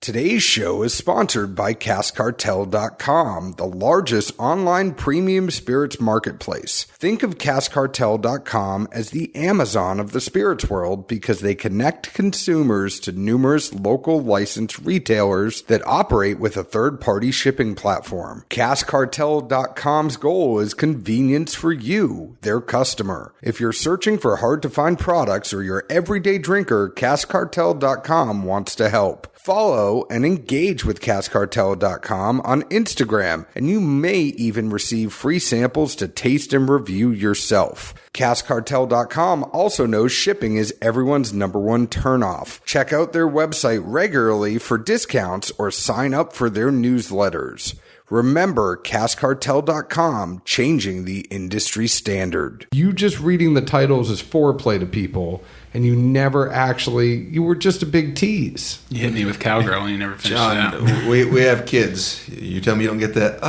Today's show is sponsored by CaskCartel.com, the largest online premium spirits marketplace. Think of CaskCartel.com as the Amazon of the spirits world because they connect consumers to numerous local licensed retailers that operate with a third-party shipping platform. CaskCartel.com's goal is convenience for you, their customer. If you're searching for hard-to-find products or you're everyday drinker, CaskCartel.com wants to help. Follow and engage with CaskCartel.com on Instagram, and you may even receive free samples to taste and review yourself. CaskCartel.com also knows shipping is everyone's number one turnoff. Check out their website regularly for discounts or sign up for their newsletters. Remember, CaskCartel.com, changing the industry standard. You just reading the titles is foreplay to people, and you never actually, you were just a big tease. You hit me with cowgirl and you never finished John, it out. we have kids. You tell me you don't get that,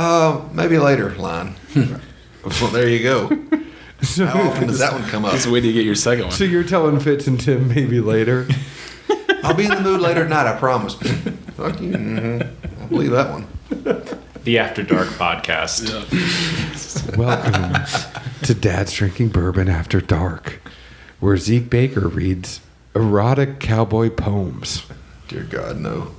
maybe later line. Well, there you go. How often does that one come up? Just wait to get your second one. So you're telling Fitz and Tim maybe later? I'll be in the mood later tonight, I promise. Fuck you. Mm-hmm. I believe that one. The After Dark podcast. Yeah. Welcome to Dad's Drinking Bourbon After Dark, where Zeke Baker reads erotic cowboy poems. Dear God, no.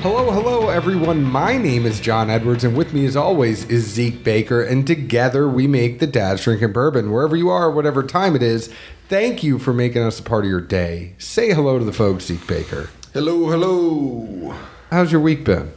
Hello, everyone. My name is John Edwards, and with me, as always, is Zeke Baker, and together we make the Dad's Drinking Bourbon. Wherever you are, whatever time it is, thank you for making us a part of your day. Say hello to the folks, Zeke Baker. Hello, hello. How's your week been?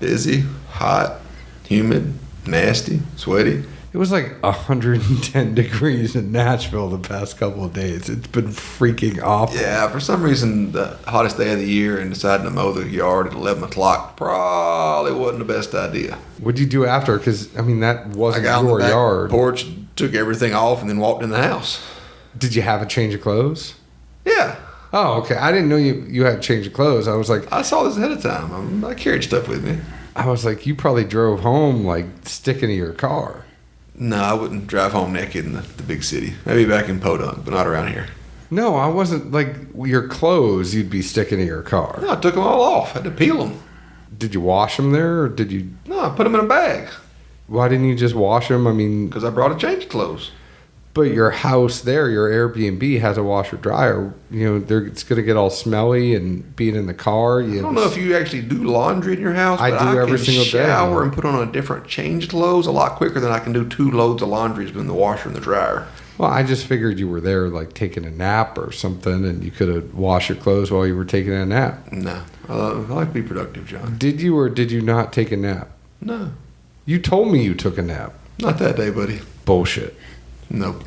Busy, hot, humid, nasty, sweaty. It was like 110 degrees in Nashville the past couple of days. It's been freaking awful. Yeah, for some reason, the hottest day of the year and deciding to mow the yard at 11 o'clock probably wasn't the best idea. What did you do after? Because, I mean, that wasn't I got on your the back yard. porch, took everything off, and then walked in the house. Did you have a change of clothes? Yeah. Oh, okay. I didn't know you had a change of clothes. I was like, I saw this ahead of time. I carried stuff with me. I was like, you probably drove home like sticking to your car. No, I wouldn't drive home naked in the big city. Maybe back in Podunk, but not around here. No, I wasn't like your clothes you'd be sticking to your car. No, I took them all off. I had to peel them. Did you wash them there or did you? No, I put them in a bag Why didn't you just wash them? I mean, because I brought a change of clothes. but your house there, your Airbnb has a washer dryer. You know, it's going to get all smelly and being in the car. I don't know if you actually do laundry in your house. I but do every single day. I can shower and put on a different change clothes a lot quicker than I can do 2 loads of laundries in the washer and the dryer. Well, I just figured you were there like taking a nap or something and you could have washed your clothes while you were taking a nap. No, I like to be productive, John. Did you or did you not take a nap? No, You told me you took a nap. not that day, buddy. Bullshit. Nope.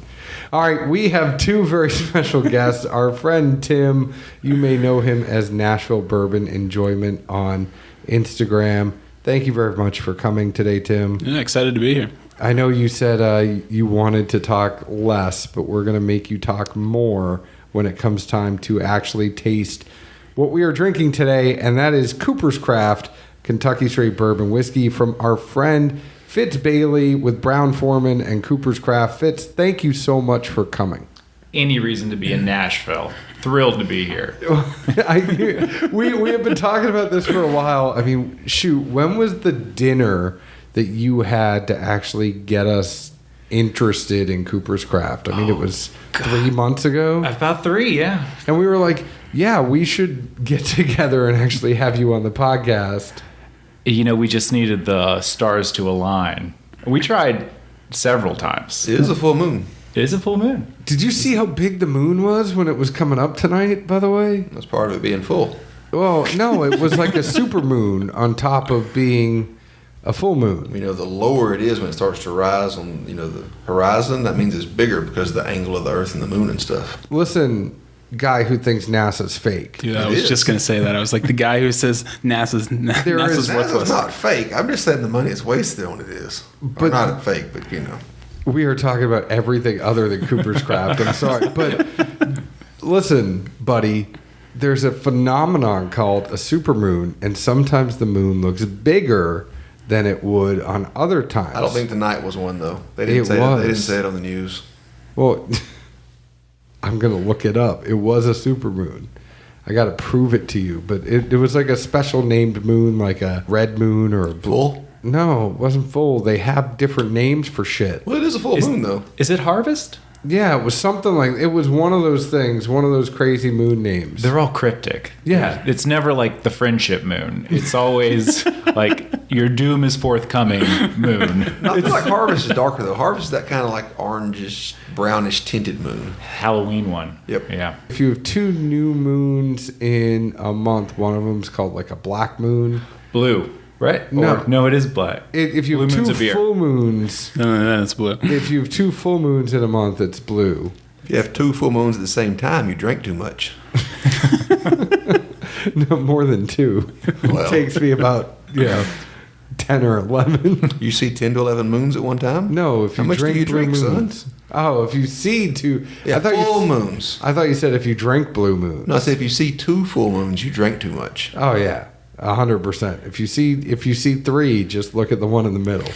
All right, we have 2 very special guests. Our friend Tim, you may know him as Nashville Bourbon Enjoyment on Instagram. Thank you very much for coming today, Tim. Yeah, excited to be here. I know you said you wanted to talk less, but we're going to make you talk more when it comes time to actually taste what we are drinking today, and that is Cooper's Craft Kentucky Straight Bourbon Whiskey from our friend Fitz Bailey with Brown-Forman and Cooper's Craft. Fitz, thank you so much for coming. Any reason to be in Nashville. Thrilled to be here. We have been talking about this for a while. I mean, shoot, when was the dinner that you had to actually get us interested in Cooper's Craft? I mean, it was 3 months ago. About 3, yeah. And we were like, yeah, we should get together and actually have you on the podcast. You know, we just needed the stars to align. We tried several times. It is a full moon. It is a full moon. Did you see how big the moon was when it was coming up tonight, by the way? That's part of it being full. Well, no, it was like a super moon on top of being a full moon. You know, the lower it is when it starts to rise on, the horizon, that means it's bigger because of the angle of the Earth and the moon and stuff. Listen, guy who thinks NASA's fake. Dude, I was just going to say that. I was like, the guy who says NASA's NASA's worthless. not fake. I'm just saying the money is wasted on it is. Or But- not fake, but We are talking about everything other than Cooper's Craft. I'm sorry. But Listen, buddy, there's a phenomenon called a supermoon, and sometimes the moon looks bigger than it would on other times. I don't think tonight was one though. They didn't say it on the news. Well, I'm gonna look it up. It was a supermoon. I got to prove it to you, but it was like a special named moon, like a red moon or a Full? No, it wasn't full. They have different names for shit. Well, it is a full moon though. Is it harvest? Yeah, it was something like it was one of those things, one of those crazy moon names. They're all cryptic. Yeah. It's never like the friendship moon. It's always like your doom is forthcoming moon. No, I feel like Harvest is darker though. Harvest is that kind of like orangish, brownish tinted moon. Halloween one. Yep. Yeah. If you have 2 new moons in a month, one of them's called like a black moon. Blue. Right? No. No, it is black. If you Blue have moon's 2 a beer. full moons, No, that's blue. if you have 2 full moons in a month, it's blue. If you have 2 full moons at the same time, you drink too much. No, more than 2. Well. It takes me about 10 or 11. You see 10 to 11 moons at one time? No, if you How much drink do you blue drink, son? moons. Oh, if you see 2. Yeah, full moons. I thought you said if you drink blue moons. No, I said if you see 2 full moons, you drink too much. Oh yeah, 100%. If you see 3, just look at the one in the middle.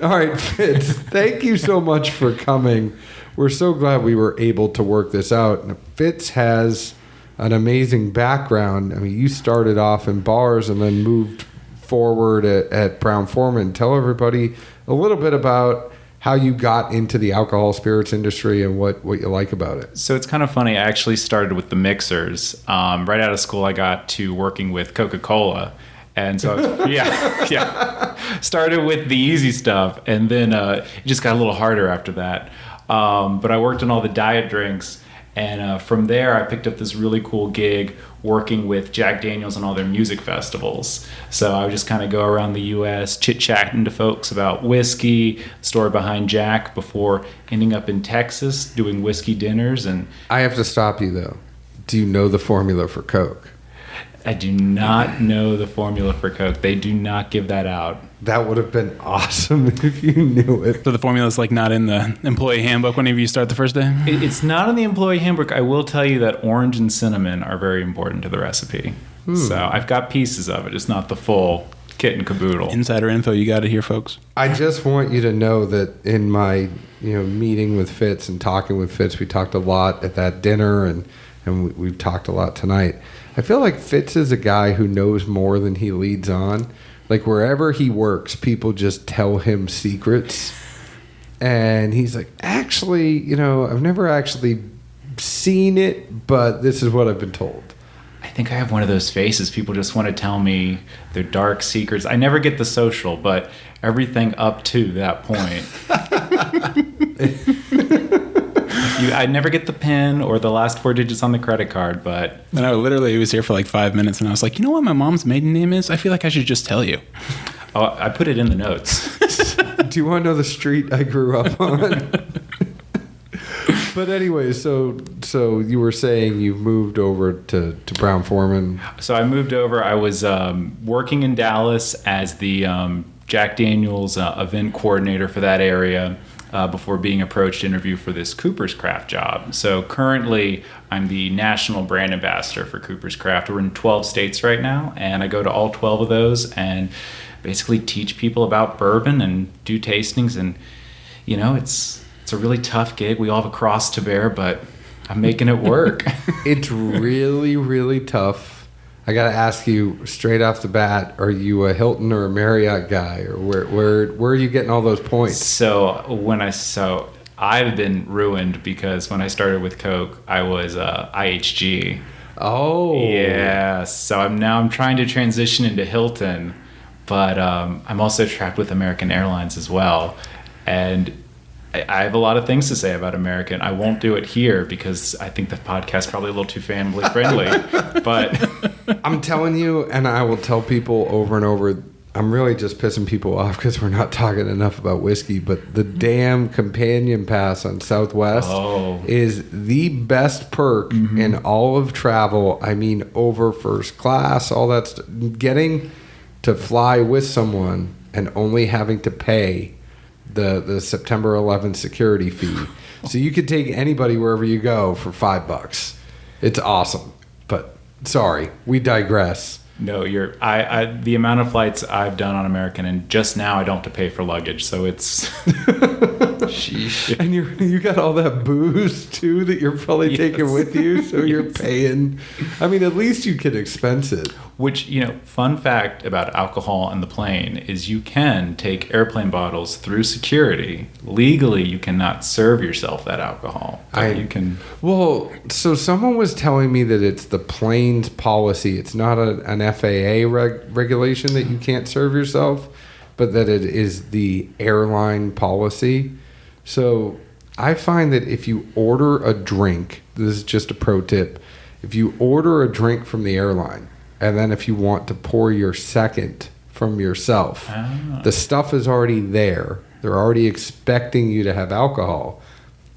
All right, Fitz, thank you so much for coming. We're so glad we were able to work this out. Now, Fitz has an amazing background. I mean, you started off in bars and then moved forward at Brown-Forman. Tell everybody a little bit about how you got into the alcohol spirits industry and what you like about it. So it's kind of funny. I actually started with the mixers. Right out of school, I got to working with Coca-Cola. And so, yeah. Started with the easy stuff. And then it just got a little harder after that. But I worked on all the diet drinks. And from there, I picked up this really cool gig working with Jack Daniels on all their music festivals. So I would just kind of go around the U.S. chit-chatting to folks about whiskey, the story behind Jack, before ending up in Texas doing whiskey dinners. And I have to stop you, though. Do you know the formula for Coke? I do not know the formula for Coke. They do not give that out. That would have been awesome if you knew it. So the formula's like not in the employee handbook whenever you start the first day? It's not in the employee handbook. I will tell you that orange and cinnamon are very important to the recipe. So I've got pieces of it, just not the full kit and caboodle. Insider info, you got it here, folks. I just want you to know that in my meeting with Fitz and talking with Fitz, we talked a lot at that dinner, and we've talked a lot tonight. I feel like Fitz is a guy who knows more than he leads on. Like wherever he works, people just tell him secrets. And he's like, actually, I've never actually seen it, but this is what I've been told. I think I have one of those faces. People just want to tell me their dark secrets. I never get the social, but everything up to that point. I never get the PIN or the last 4 digits on the credit card, but... And I literally was here for like 5 minutes, and I was like, you know what my mom's maiden name is? I feel like I should just tell you. Oh, I put it in the notes. Do you want to know the street I grew up on? But anyway, so you were saying you moved over to Brown-Forman. So I moved over. I was working in Dallas as the Jack Daniels event coordinator for that area before being approached to interview for this Cooper's Craft job. So currently, I'm the national brand ambassador for Cooper's Craft. We're in 12 states right now, and I go to all 12 of those and basically teach people about bourbon and do tastings. And, it's a really tough gig. We all have a cross to bear, but I'm making it work. It's really, really tough. I got to ask you straight off the bat, are you a Hilton or a Marriott guy, or where are you getting all those points? So I've been ruined because when I started with Coke, I was IHG. Oh. Yeah. So I'm trying to transition into Hilton, but I'm also trapped with American Airlines as well. And I have a lot of things to say about American. I won't do it here because I think the podcast is probably a little too family friendly. But I'm telling you, and I will tell people over and over, I'm really just pissing people off because we're not talking enough about whiskey, but the damn companion pass on Southwest is the best perk in all of travel. I mean, over first class, all that stuff. Getting to fly with someone and only having to pay the September 11th security fee So you could take anybody wherever you go for $5. It's awesome. But sorry, we digress. No, I the amount of flights I've done on American, and just now I don't have to pay for luggage, so it's. Sheesh. And you got all that booze too that you're probably taking with you, so you're paying. I mean, at least you can expense it. Which, fun fact about alcohol on the plane is you can take airplane bottles through security. Legally, you cannot serve yourself that alcohol. You can. Well, so someone was telling me that it's the plane's policy. It's not an FAA regulation that you can't serve yourself, but that it is the airline policy. So I find that if you order a drink, this is just a pro tip, if you order a drink from the airline, and then if you want to pour your second from yourself, the stuff is already there. They're already expecting you to have alcohol.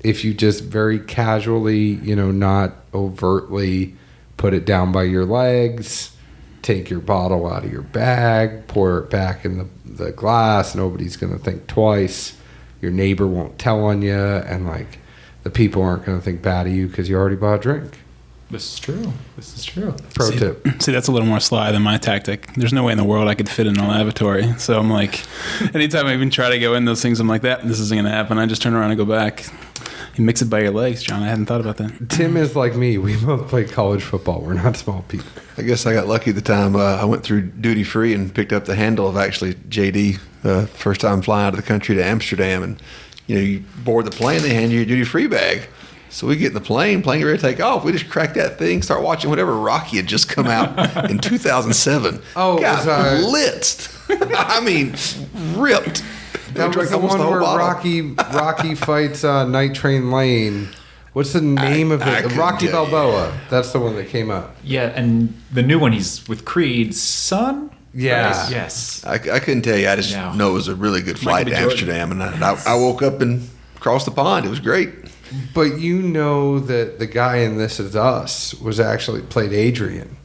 If you just very casually, not overtly put it down by your legs, take your bottle out of your bag, pour it back in the glass, nobody's going to think twice. Your neighbor won't tell on you, and the people aren't going to think bad of you because you already bought a drink. This is true. Pro tip. See, that's a little more sly than my tactic. There's no way in the world I could fit in a lavatory. So I'm like, anytime I even try to go in those things, I'm like, this isn't going to happen. I just turn around and go back. You mix it by your legs, John. I hadn't thought about that. Tim is like me. We both played college football. We're not small people. I guess I got lucky the time I went through duty free and picked up the handle of actually JD the first time flying out of the country to Amsterdam. And, you board the plane, they hand you your duty free bag. So we get in the plane get ready to take off. We just crack that thing, start watching whatever Rocky had just come out in 2007. Oh, got blitzed. I mean, ripped. That was the one where Rocky fights Night Train Lane. What's the name of it? Rocky Balboa. That's the one that came out. Yeah, and the new one, he's with Creed's son? Yeah. Yes. I couldn't tell you. I just know it was a really good flight to Amsterdam. And I woke up and crossed the pond. It was great. But that the guy in This Is Us was actually played Adrian.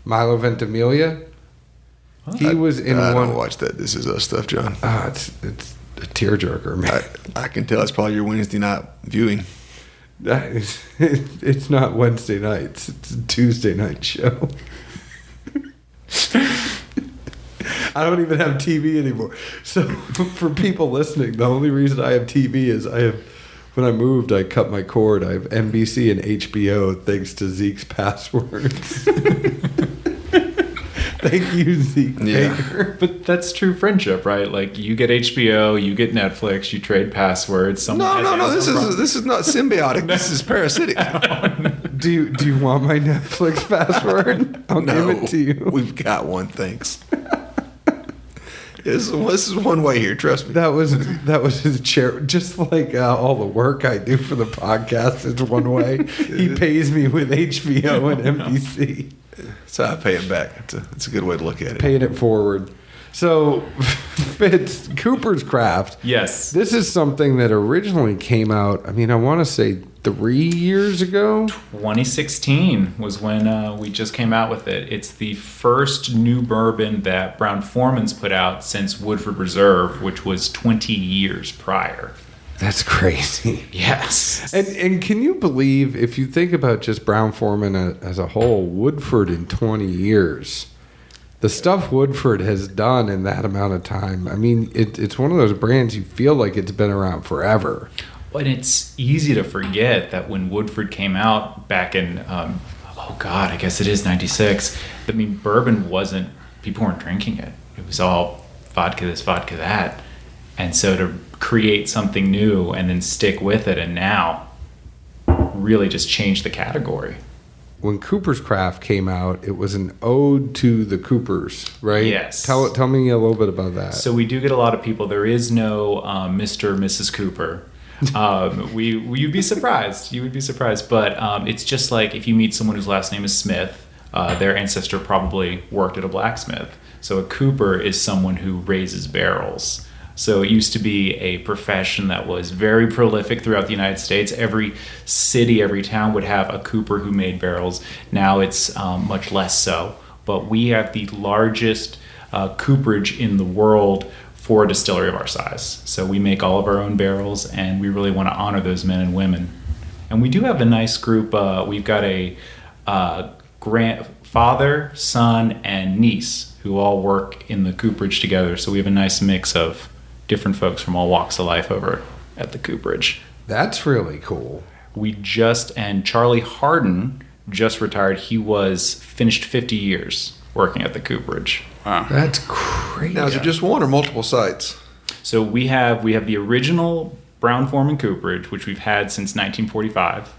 Milo Ventimiglia. He was in I one. don't watch that This Is Us stuff, John. It's a tearjerker, man. I can tell it's probably your Wednesday night viewing. It's not Wednesday nights. It's a Tuesday night show. I don't even have TV anymore. So for people listening, the only reason I have TV is when I moved, I cut my cord. I have NBC and HBO thanks to Zeke's passwords. Thank you, Zeke. Yeah. But that's true friendship, right? Like, you get HBO, you get Netflix, you trade passwords. No. This is not symbiotic. This is parasitic. Do you want my Netflix password? I'll give it to you. We've got one, thanks. This is one way here. Trust me. That was his chair. Just like all the work I do for the podcast is one way. He pays me with HBO and NBC. That's how I pay him back. It's a good way to look at it. Paying it forward. So, Fitz, Cooper's Craft. Yes. This is something that originally came out, I want to say 3 years ago. 2016 was when we just came out with it. It's the first new bourbon that Brown-Forman's put out since Woodford Reserve, which was 20 years prior. That's crazy. Yes. And can you believe, if you think about just Brown-Forman as a whole, Woodford in 20 years, the stuff Woodford has done in that amount of time, it's one of those brands you feel like it's been around forever. And it's easy to forget that when Woodford came out back in, I guess it is 96, bourbon people weren't drinking it. It was all vodka this, vodka that. And so to create something new and then stick with it and now really just change the category. When Cooper's Craft came out, it was an ode to the Coopers, right? Yes. Tell me a little bit about that. So we do get a lot of people. There is no Mr. or Mrs. Cooper. You'd be surprised. You would be surprised. But it's just like if you meet someone whose last name is Smith, their ancestor probably worked at a blacksmith. So a Cooper is someone who raises barrels. So it used to be a profession that was very prolific throughout the United States. Every city, every town would have a cooper who made barrels. Now it's much less so. But we have the largest cooperage in the world for a distillery of our size. So we make all of our own barrels, and we really want to honor those men and women. And we do have a nice group. We've got a grandfather, son, and niece who all work in the cooperage together. So we have a nice mix of different folks from all walks of life over at the cooperage. That's really cool. And Charlie Harden just retired. He finished 50 years working at the cooperage. Wow. That's crazy. Now, is it just one or multiple sites? So we have the original Brown-Forman cooperage, which we've had since 1945.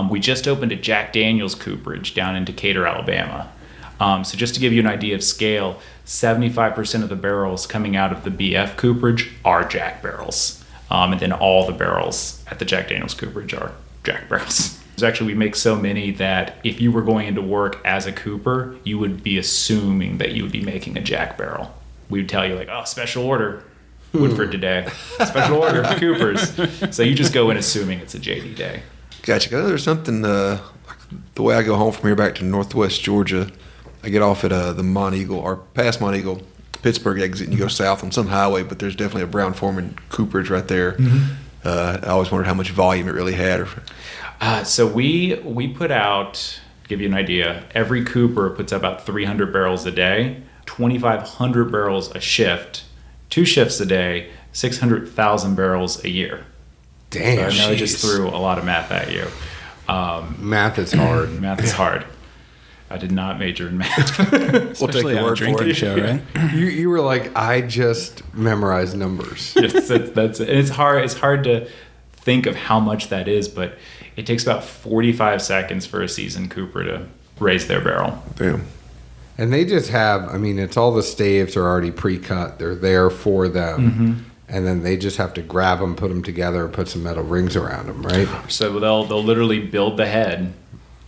We just opened a Jack Daniel's cooperage down in Decatur, Alabama. So just to give you an idea of scale, 75% of the barrels coming out of the BF cooperage are Jack barrels. And then all the barrels at the Jack Daniel's cooperage are Jack barrels. Actually, we make so many that if you were going into work as a cooper, you would be assuming that you would be making a Jack barrel. We would tell you like, oh, special order, Woodford today. Special order, Coopers. So you just go in assuming it's a JD day. Gotcha. There's something, like the way I go home from here back to northwest Georgia, I get off at the Monteagle, or past Monteagle, Pittsburgh exit, and you go south on some highway, but there's definitely a Brown-Forman cooperage right there. Mm-hmm. I always wondered how much volume it really had. So we put out, to give you an idea, every cooper puts out about 300 barrels a day, 2,500 barrels a shift, 2 shifts a day, 600,000 barrels a year. Damn. So I know I just threw a lot of math at you. Math is hard. Math is hard. I did not major in math. We'll take your word for drinking it. show, right? You were like, I just memorized numbers. Yes, that's it. And it's hard. It's hard to think of how much that is, but it takes about 45 seconds for a seasoned cooper to raise their barrel. Damn. And they just have, it's all the staves are already pre-cut. They're there for them. Mm-hmm. And then they just have to grab them, put them together, and put some metal rings around them, right? So they'll literally build the head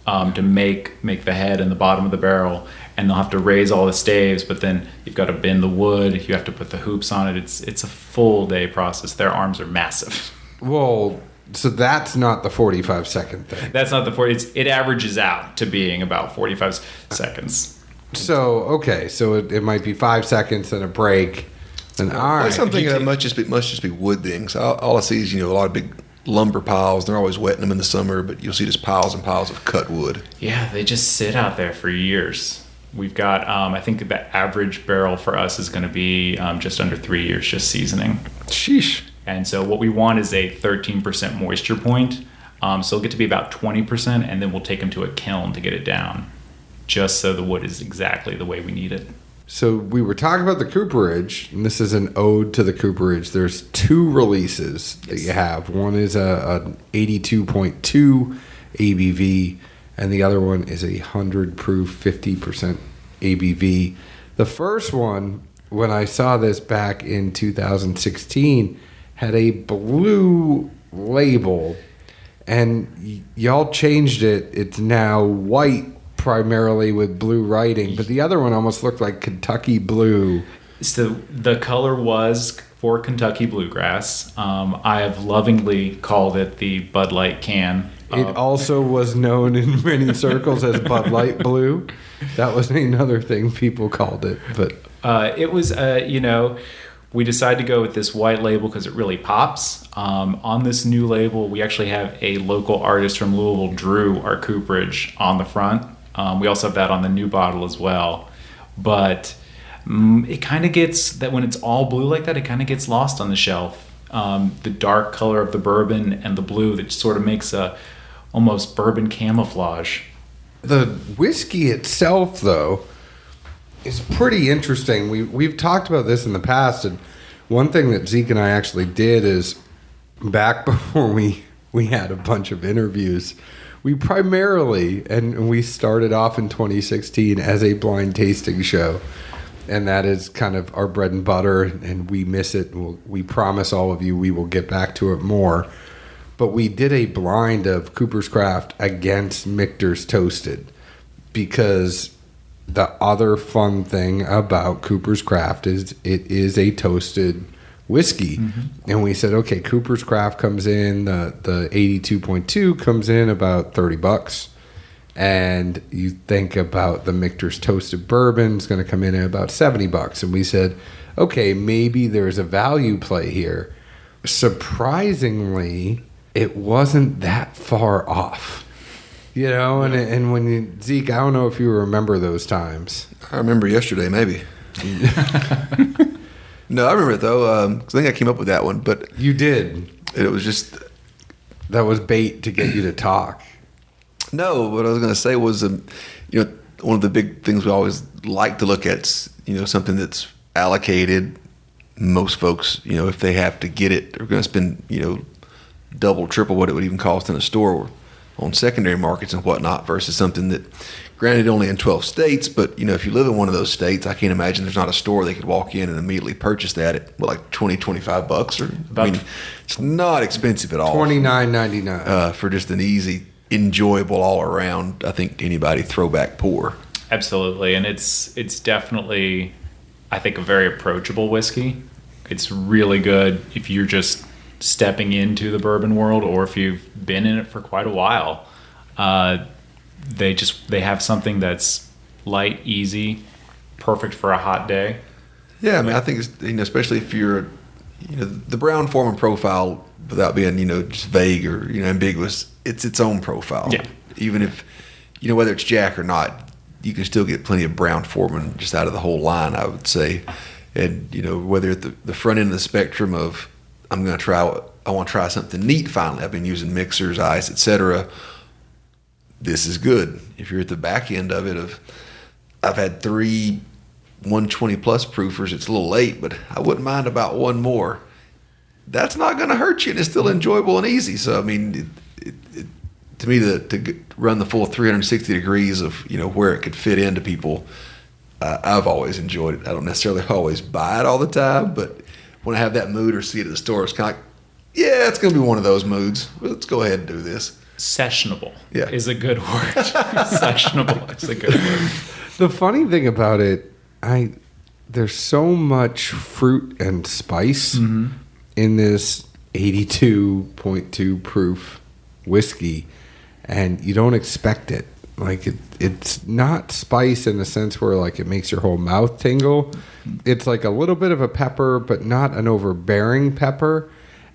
to make the head and the bottom of the barrel, and they'll have to raise all the staves, but then you've got to bend the wood, you have to put the hoops on it. It's a full day process. Their arms are massive. Well, so that's not the 45-second thing. That's not the 40. It averages out to being about 45 seconds. So, okay, so it might be 5 seconds and a break. And all right. I'm thinking that must just be wood things. All I see is, a lot of big lumber piles. They're always wetting them in the summer, but you'll see just piles and piles of cut wood. Yeah, they just sit out there for years. We've got, I think the average barrel for us is going to be just under 3 years just seasoning. Sheesh. And so what we want is a 13% moisture point. So it'll get to be about 20%, and then we'll take them to a kiln to get it down, just so the wood is exactly the way we need it. So we were talking about the cooperage, and this is an ode to the cooperage. There's 2 releases that you have. One is a 82.2 ABV, and the other one is 100 proof 50% ABV. The first one, when I saw this back in 2016, had a blue label, and y'all changed it. It's now white, primarily with blue writing, but the other one almost looked like Kentucky blue. So the color was for Kentucky bluegrass. I have lovingly called it the Bud Light can. It also was known in many circles as Bud Light blue. That was another thing people called it. But it was, we decided to go with this white label because it really pops. On this new label, we actually have a local artist from Louisville drew our cooperage on the front. We also have that on the new bottle as well. But it kind of gets, that when it's all blue like that, it kind of gets lost on the shelf. The dark color of the bourbon and the blue that sort of makes a almost bourbon camouflage. the whiskey itself, though, is pretty interesting. We've talked about this in the past, and one thing that Zeke and I actually did is back before we had a bunch of interviews, we primarily, and we started off in 2016 as a blind tasting show, and that is kind of our bread and butter, and we miss it. We promise all of you we will get back to it more. But we did a blind of Cooper's Craft against Michter's Toasted, because the other fun thing about Cooper's Craft is it is a toasted whiskey. Mm-hmm. And we said, okay, Cooper's Craft comes in, the 82.2 comes in about $30. And you think about the Michter's Toasted Bourbon is going to come in at about $70. And we said, okay, maybe there's a value play here. Surprisingly, it wasn't that far off. You know, and when you, Zeke, I don't know if you remember those times. I remember yesterday, maybe. No, I remember it, though. 'Cause I think I came up with that one. But You did. it was just... That was bait to get you to talk. No, what I was going to say was, one of the big things we always like to look at is, something that's allocated. Most folks, if they have to get it, are going to spend, double, triple what it would even cost in a store on secondary markets and whatnot versus something that, granted, only in 12 states, but, if you live in one of those states, I can't imagine there's not a store they could walk in and immediately purchase that at, like, $20-$25? It's not expensive at all. $29.99. For just an easy, enjoyable all around, I think, to anybody, throwback pour. Absolutely, and it's definitely, I think, a very approachable whiskey. It's really good if you're just stepping into the bourbon world, or if you've been in it for quite a while. They have something that's light, easy, perfect for a hot day. Yeah, I mean, I think it's, especially if you're, the Brown-Forman profile, without being, just vague or, ambiguous, it's its own profile. Yeah. Even if, whether it's Jack or not, you can still get plenty of Brown-Forman just out of the whole line, I would say. And, whether at the front end of the spectrum of, I want to try something neat finally. I've been using mixers, ice, etc. This is good. If you're at the back end of it, I've had 3 120 plus proofers. It's a little late, but I wouldn't mind about one more. That's not going to hurt you, and it's still enjoyable and easy. So, I mean, to me, to run the full 360 degrees of, where it could fit into people, I've always enjoyed it. I don't necessarily always buy it all the time, but when I have that mood or see it at the store, it's kind of like, yeah, it's going to be one of those moods. Let's go ahead and do this. Sessionable is a good word. Sessionable is a good word. The funny thing about it, there's so much fruit and spice in this 82.2 proof whiskey, and you don't expect it. Like it's not spice in the sense where like it makes your whole mouth tingle. It's like a little bit of a pepper, but not an overbearing pepper.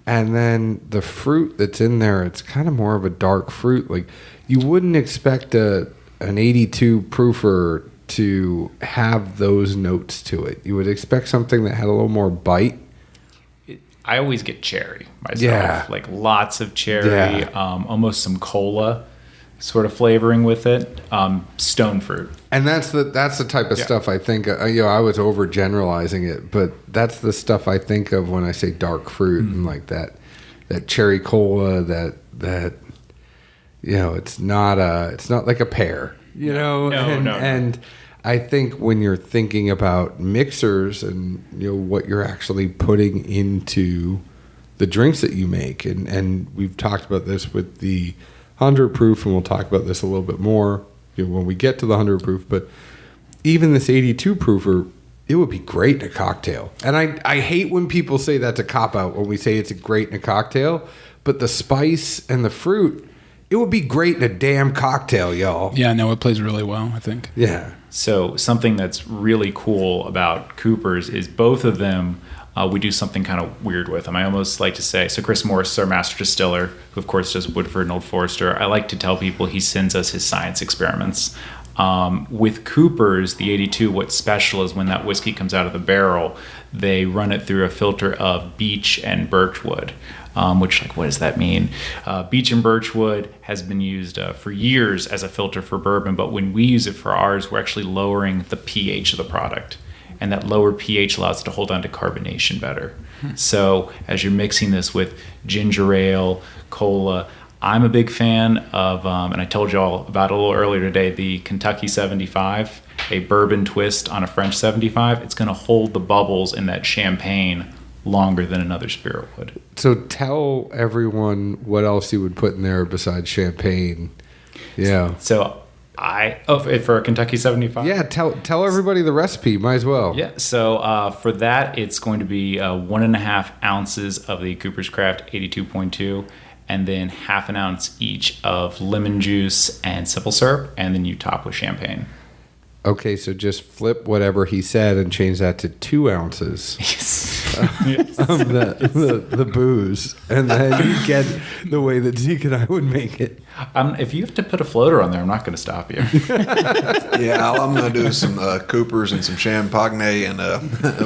And then the fruit that's in there, it's kind of more of a dark fruit. Like you wouldn't expect an 82 proofer to have those notes to it. You would expect something that had a little more bite. I always get cherry myself. Yeah. Like lots of cherry, almost some cola sort of flavoring with it, stone fruit. And that's the type of stuff I think. I was overgeneralizing it, but that's the stuff I think of when I say dark fruit and like that cherry cola. That it's not like a pear. No. And I think when you're thinking about mixers and what you're actually putting into the drinks that you make, and we've talked about this with the 100 proof, and we'll talk about this a little bit more when we get to the 100 proof, but even this 82 proofer, it would be great in a cocktail. And I hate when people say that's a cop-out when we say it's great in a cocktail, but the spice and the fruit, it would be great in a damn cocktail, y'all. Yeah, no, it plays really well, I think. Yeah. So something that's really cool about Cooper's is both of them, we do something kind of weird with them. I almost like to say, so Chris Morris is our master distiller, who of course does Woodford and Old Forester. I like to tell people he sends us his science experiments. With Cooper's, the 82, what's special is when that whiskey comes out of the barrel, they run it through a filter of beech and birchwood. Which, like, what does that mean? Beech and birchwood has been used for years as a filter for bourbon, but when we use it for ours, we're actually lowering the pH of the product. And that lower pH allows it to hold on to carbonation better. So as you're mixing this with ginger ale, cola, I'm a big fan of, and I told you all about it a little earlier today, the Kentucky 75, a bourbon twist on a French 75. It's going to hold the bubbles in that champagne longer than another spirit would. So tell everyone what else you would put in there besides champagne. Yeah. So for a Kentucky 75? Yeah, tell everybody the recipe. Might as well. Yeah, so for that, it's going to be 1.5 ounces of the Cooper's Craft 82.2, and then half an ounce each of lemon juice and simple syrup, and then you top with champagne. Okay, so just flip whatever he said and change that to 2 ounces of the booze, and then you get the way that Zeke and I would make it. If you have to put a floater on there, I'm not going to stop you. Yeah, all I'm going to do is some Coopers and some Champagne, and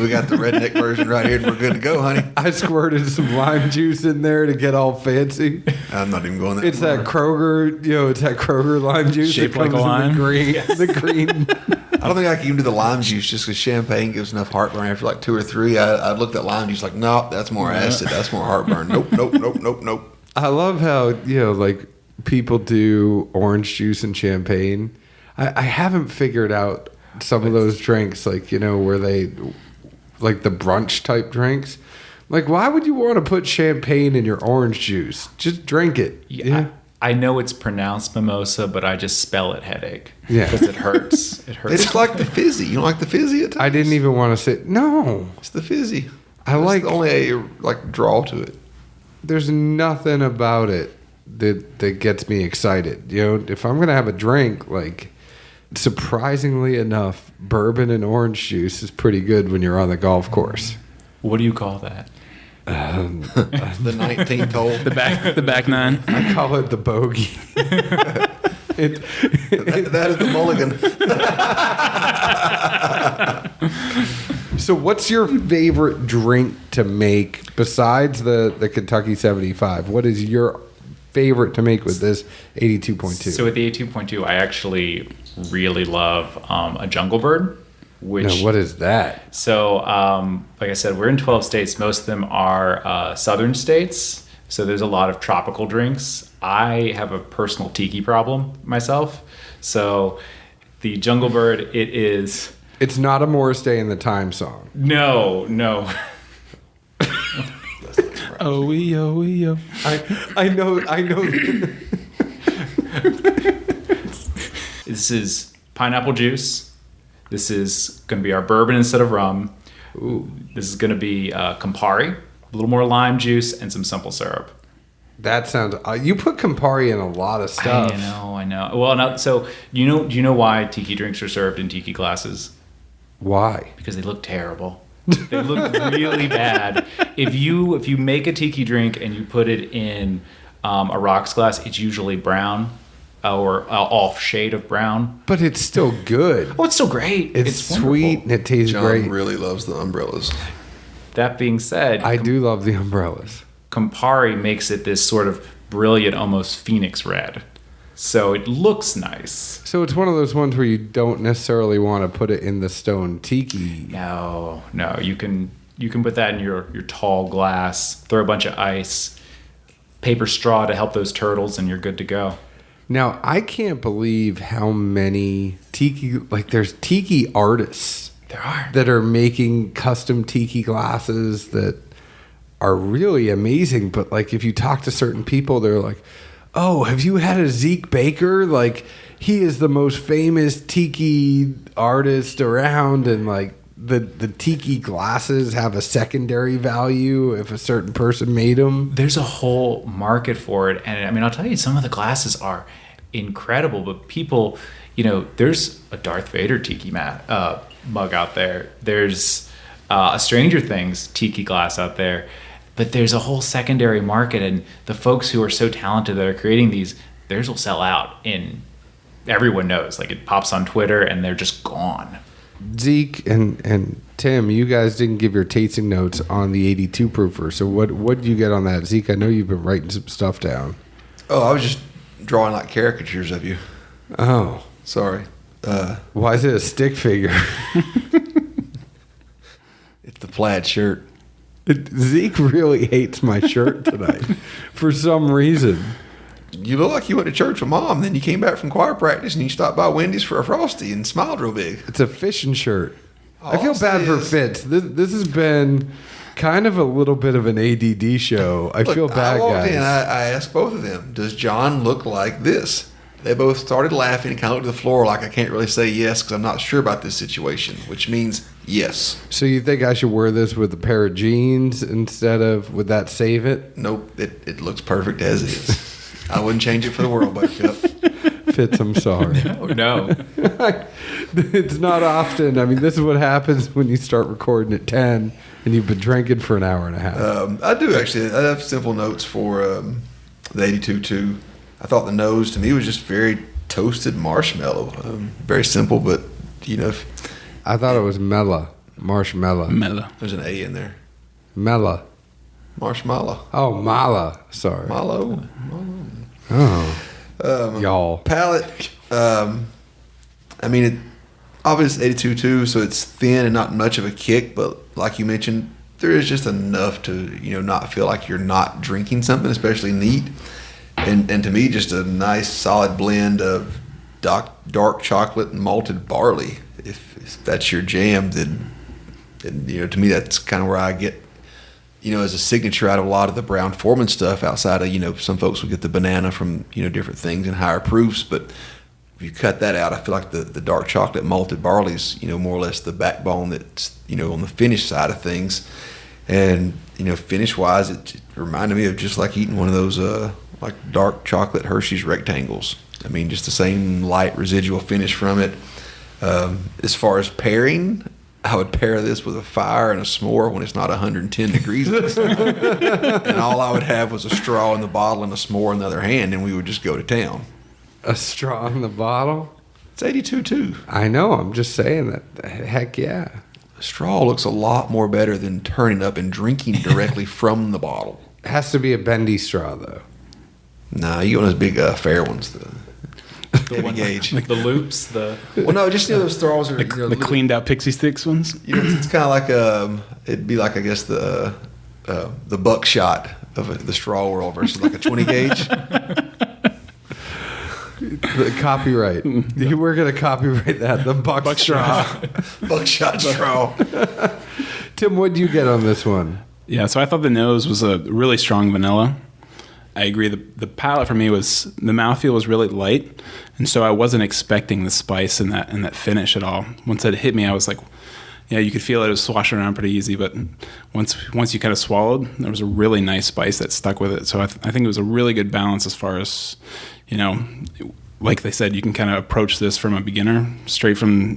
we got the redneck version right here, and we're good to go, honey. I squirted some lime juice in there to get all fancy. I'm not even going there. It's that Kroger, it's that Kroger lime juice Shaped that comes like a lime? in the green. The green. I don't think I can even do the lime juice just because champagne gives enough heartburn after like 2 or 3. I looked at lime juice like, no, that's more acid. That's more heartburn. Nope. I love how, like people do orange juice and champagne. I haven't figured out some of those drinks, like, where they, like the brunch type drinks. Like, why would you want to put champagne in your orange juice? Just drink it. Yeah. I know it's pronounced mimosa, but I just spell it headache. Yeah. Because it hurts. It hurts. They just like the fizzy. You don't like the fizzy at times? I didn't even want to say, no. It's the fizzy. I That's like, the only draw to it. there's nothing about it that gets me excited. If I'm going to have a drink, like, surprisingly enough, bourbon and orange juice is pretty good when you're on the golf course. What do you call that? The 19th hole. The back 9. I call it the bogey. That is the mulligan. So what's your favorite drink to make besides the Kentucky 75? What is your favorite to make with this 82.2? So with the 82.2, I actually really love a Jungle Bird. Now, what is that? So, like I said, we're in 12 states. Most of them are southern states. So there's a lot of tropical drinks. I have a personal tiki problem myself. So the Jungle Bird, it is... It's not a Morris Day in the Time song. No. Oh, we. I know. This is pineapple juice. This is going to be our bourbon instead of rum. Ooh. This is going to be Campari, a little more lime juice, and some simple syrup. That sounds... you put Campari in a lot of stuff. I know. Well, now, so do you know why tiki drinks are served in tiki glasses? Why? Because they look terrible. They look really bad. If you make a tiki drink and you put it in a rocks glass, it's usually brown or off shade of brown. But it's still good. Oh, it's still great. It's sweet and it tastes John great. really loves the umbrellas. That being said, I do love the umbrellas. Campari makes it this sort of brilliant, almost phoenix red. So it looks nice. So it's one of those ones where you don't necessarily want to put it in the stone tiki. No. You can put that in your tall glass, throw a bunch of ice, paper straw to help those turtles, and you're good to go. Now, I can't believe how many tiki, like there's tiki artists There are. that are making custom tiki glasses that are really amazing. But like if you talk to certain people, they're like, oh, have you had a Zeke Baker? Like he is the most famous tiki artist around, and like the tiki glasses have a secondary value if a certain person made them. There's a whole market for it. And I mean, I'll tell you, some of the glasses are incredible, but people, there's a Darth Vader tiki mug out there. There's a Stranger Things tiki glass out there, but there's a whole secondary market, and the folks who are so talented that are creating these, theirs will sell out everyone knows, like it pops on Twitter and they're just gone. Zeke and Tim, you guys didn't give your tasting notes on the 82 proofer. So what did you get on that? Zeke, I know you've been writing some stuff down. Oh, I was just drawing like caricatures of you. Oh. Sorry. Why is it a stick figure? It's the plaid shirt. Zeke really hates my shirt tonight for some reason. You look like you went to church with Mom, then you came back from choir practice and you stopped by Wendy's for a Frosty and smiled real big. It's a fishing shirt. I feel All bad it for is- Fitz. This has been kind of a little bit of an ADD show. I Look, feel bad, I walked guys. in, I asked both of them, does John look like this? They both started laughing and kind of looked at the floor like I can't really say yes because I'm not sure about this situation, which means yes. So you think I should wear this with a pair of jeans instead of, would that save it? Nope, it looks perfect as is. I wouldn't change it for the world, Buttercup. Fitz, I'm sorry. Oh, no. It's not often. I mean, this is what happens when you start recording at 10 and you've been drinking for an hour and a half. I do actually. I have simple notes for the 82 too. I thought the nose to me was just very toasted marshmallow. Very simple, but I thought it was marshmallow. Mellow. there's an A in there. Mela. Marshmallow. Oh, mala. Sorry. Mallow. Oh. Y'all. Palate. I mean, it obviously 82 too, so it's thin and not much of a kick. But like you mentioned, there is just enough to not feel like you're not drinking something, especially neat. And to me, just a nice solid blend of dark chocolate and malted barley. If that's your jam, then to me that's kind of where I get as a signature out of a lot of the Brown-Forman stuff. Outside of some folks will get the banana from different things and higher proofs, but if you cut that out, I feel like the dark chocolate malted barley is more or less the backbone that's on the finish side of things. And finish wise, it reminded me of just like eating one of those like dark chocolate Hershey's rectangles. I mean, just the same light residual finish from it. As far as pairing, I would pair this with a fire and a s'more when it's not 110 degrees outside. And all I would have was a straw in the bottle and a s'more in the other hand, and we would just go to town. A straw in the bottle? It's 82 too. I know. I'm just saying that. Heck yeah. A straw looks a lot more better than turning up and drinking directly from the bottle. It has to be a bendy straw, though. Nah, you want those big fair ones. The heavy gauge. Like the loops, Well, no, just those straws are The cleaned out Pixie Sticks ones. It's kind of like it'd be like I guess the buckshot of the straw world versus like a 20 gauge. The copyright. We're going to copyright that. The buck straw. Buckshot straw. Tim, what did you get on this one? Yeah, so I thought the nose was a really strong vanilla. I agree. The palate for me was, the mouthfeel was really light, and so I wasn't expecting the spice in that finish at all. Once it hit me, I was like, yeah, you could feel it was swashing around pretty easy, but once you kind of swallowed, there was a really nice spice that stuck with it. So I think it was a really good balance as far as, like they said, you can kind of approach this from a beginner, straight from,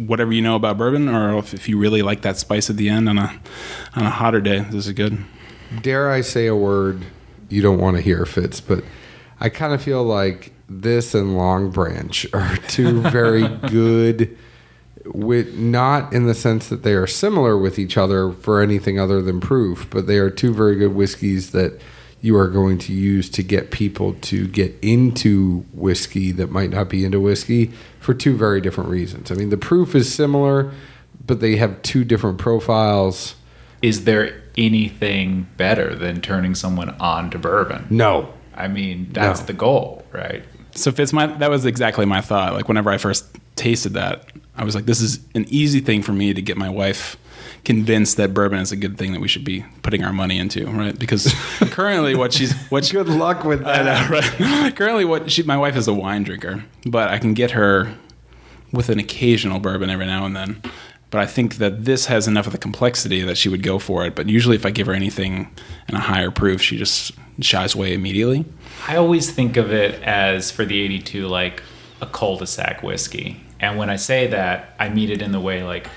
whatever you know about bourbon, or if you really like that spice at the end on a hotter day, this is good. Dare I say a word you don't want to hear, Fitz, but I kind of feel like this and Long Branch are two very good, not in the sense that they are similar with each other for anything other than proof, but they are two very good whiskeys that you are going to use to get people to get into whiskey that might not be into whiskey for two very different reasons. I mean, the proof is similar, but they have two different profiles. Is there anything better than turning someone on to bourbon? No. I mean, that's the goal, right? So Fitz, that was exactly my thought. Like whenever I first tasted that, I was like, this is an easy thing for me to get my wife convinced that bourbon is a good thing that we should be putting our money into, right? Because currently good luck with that. I know, right? Currently my wife is a wine drinker, but I can get her with an occasional bourbon every now and then. But I think that this has enough of the complexity that she would go for it. But usually if I give her anything in a higher proof, she just shies away immediately. I always think of it as, for the 82, like a cul-de-sac whiskey. And when I say that, I mean it in the way like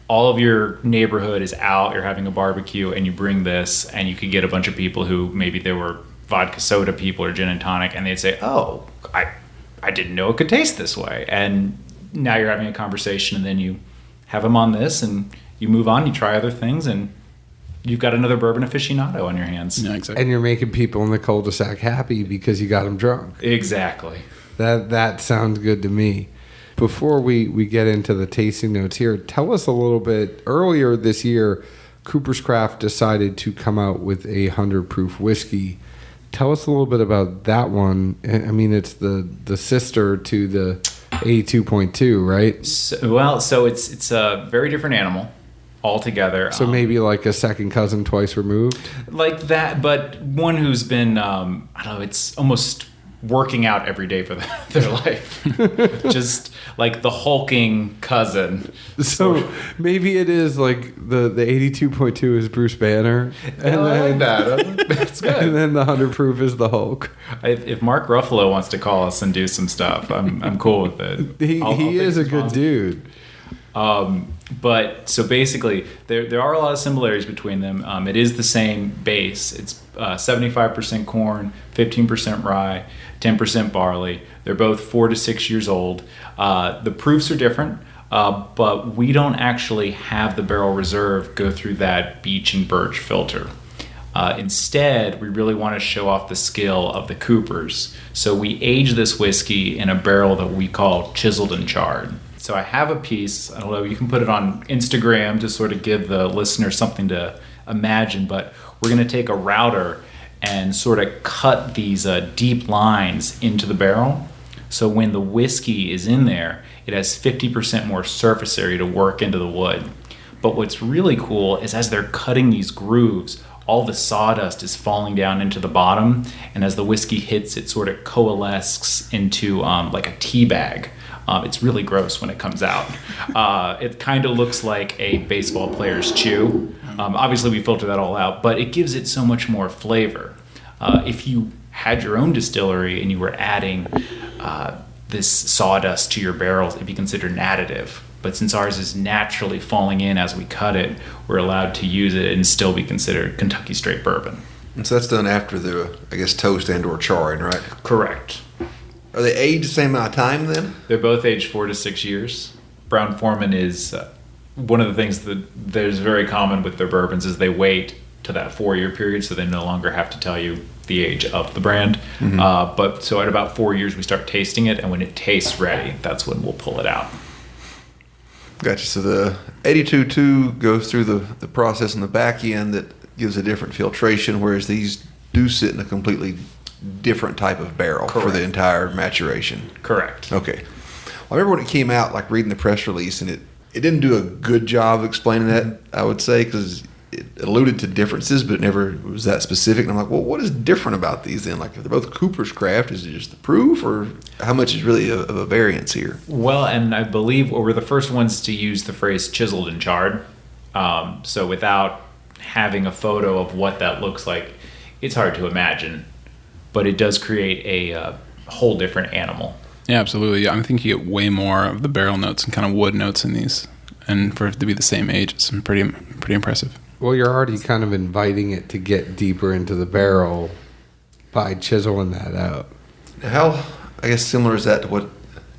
all of your neighborhood is out, you're having a barbecue, and you bring this, and you could get a bunch of people who maybe they were vodka soda people or gin and tonic, and they'd say, oh, I didn't know it could taste this way. And now you're having a conversation, and then you have them on this, and you move on, you try other things, and you've got another bourbon aficionado on your hands. Yeah, exactly. And you're making people in the cul-de-sac happy because you got them drunk. Exactly. That sounds good to me. Before we get into the tasting notes here, tell us a little bit. Earlier this year, Cooper's Craft decided to come out with a 100 proof whiskey. Tell us a little bit about that one. I mean, it's the sister to the A2.2, right? So it's a very different animal altogether. So maybe like a second cousin twice removed? Like that, but one who's been, I don't know, it's almost working out every day for their life. Just like the hulking cousin. So maybe it is like the 82.2 is Bruce Banner. And I like that. That's good. And then the 100 proof is the Hulk. If Mark Ruffalo wants to call us and do some stuff, I'm cool with it. He is a good dude. But so basically, there are a lot of similarities between them. It is the same base. It's 75% corn, 15% rye, 10% barley. They're both 4 to 6 years old. The proofs are different, but we don't actually have the barrel reserve go through that beech and birch filter. Instead, we really want to show off the skill of the coopers. So we age this whiskey in a barrel that we call chiseled and charred. So I have a piece, I don't know, you can put it on Instagram to sort of give the listener something to imagine, but we're going to take a router and sort of cut these deep lines into the barrel. So when the whiskey is in there, it has 50% more surface area to work into the wood. But what's really cool is as they're cutting these grooves, all the sawdust is falling down into the bottom, and as the whiskey hits, it sort of coalesces into like a tea bag. It's really gross when it comes out. It kind of looks like a baseball player's chew. Obviously, we filter that all out, but it gives it so much more flavor. If you had your own distillery and you were adding this sawdust to your barrels, it'd be considered an additive. But since ours is naturally falling in as we cut it, we're allowed to use it and still be considered Kentucky straight bourbon. And so that's done after the, I guess, toast and or charring, right? Correct. Are they aged the same amount of time then? They're both aged 4 to 6 years. Brown-Forman is one of the things that is very common with their bourbons is they wait to that 4-year period, so they no longer have to tell you the age of the brand. Mm-hmm. But so at about 4 years, we start tasting it, and when it tastes ready, that's when we'll pull it out. Gotcha. So the 82.2 goes through the process on the back end that gives a different filtration, whereas these do sit in a completely different type of barrel. Correct. For the entire maturation. Correct. Okay. Well, I remember when it came out, like reading the press release, and it didn't do a good job of explaining that, I would say, because it alluded to differences, but it never was that specific. And I'm like, well, what is different about these then? Like, if they're both Cooper's Craft, is it just the proof, or how much is really of a variance here? Well, and I believe we're the first ones to use the phrase chiseled and charred. So without having a photo of what that looks like, it's hard to imagine. But it does create a whole different animal. Yeah, absolutely. Yeah, I think you get way more of the barrel notes and kind of wood notes in these. And for it to be the same age, it's pretty impressive. Well, you're already kind of inviting it to get deeper into the barrel by chiseling that out. How, I guess, similar is that to what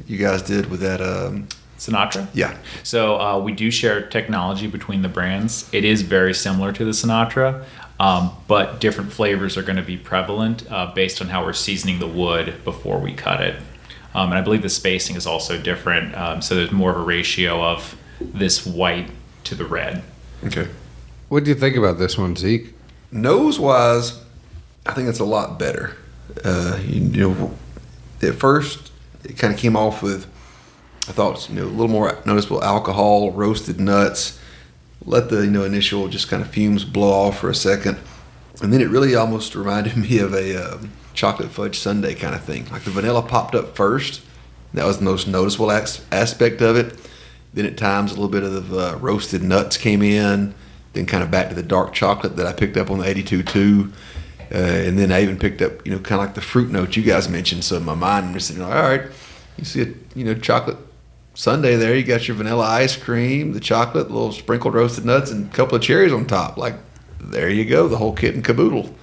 you guys did with that? Sinatra? Yeah. So we do share technology between the brands. It is very similar to the Sinatra. But different flavors are going to be prevalent based on how we're seasoning the wood before we cut it. And I believe the spacing is also different. So there's more of a ratio of this white to the red. Okay. What do you think about this one, Zeke? Nose-wise, I think it's a lot better. At first, it kind of came off with, I thought, a little more noticeable alcohol, roasted nuts. Let the initial just kind of fumes blow off for a second, and then it really almost reminded me of a chocolate fudge sundae kind of thing. Like the vanilla popped up first, that was the most noticeable aspect of it. Then at times a little bit of roasted nuts came in, then kind of back to the dark chocolate that I picked up on the 82.2, and then I even picked up kind of like the fruit notes you guys mentioned. So in my mind I'm just thinking, all right, you see a chocolate sundae there, you got your vanilla ice cream, the chocolate, a little sprinkled roasted nuts, and a couple of cherries on top. Like, there you go, the whole kit and caboodle.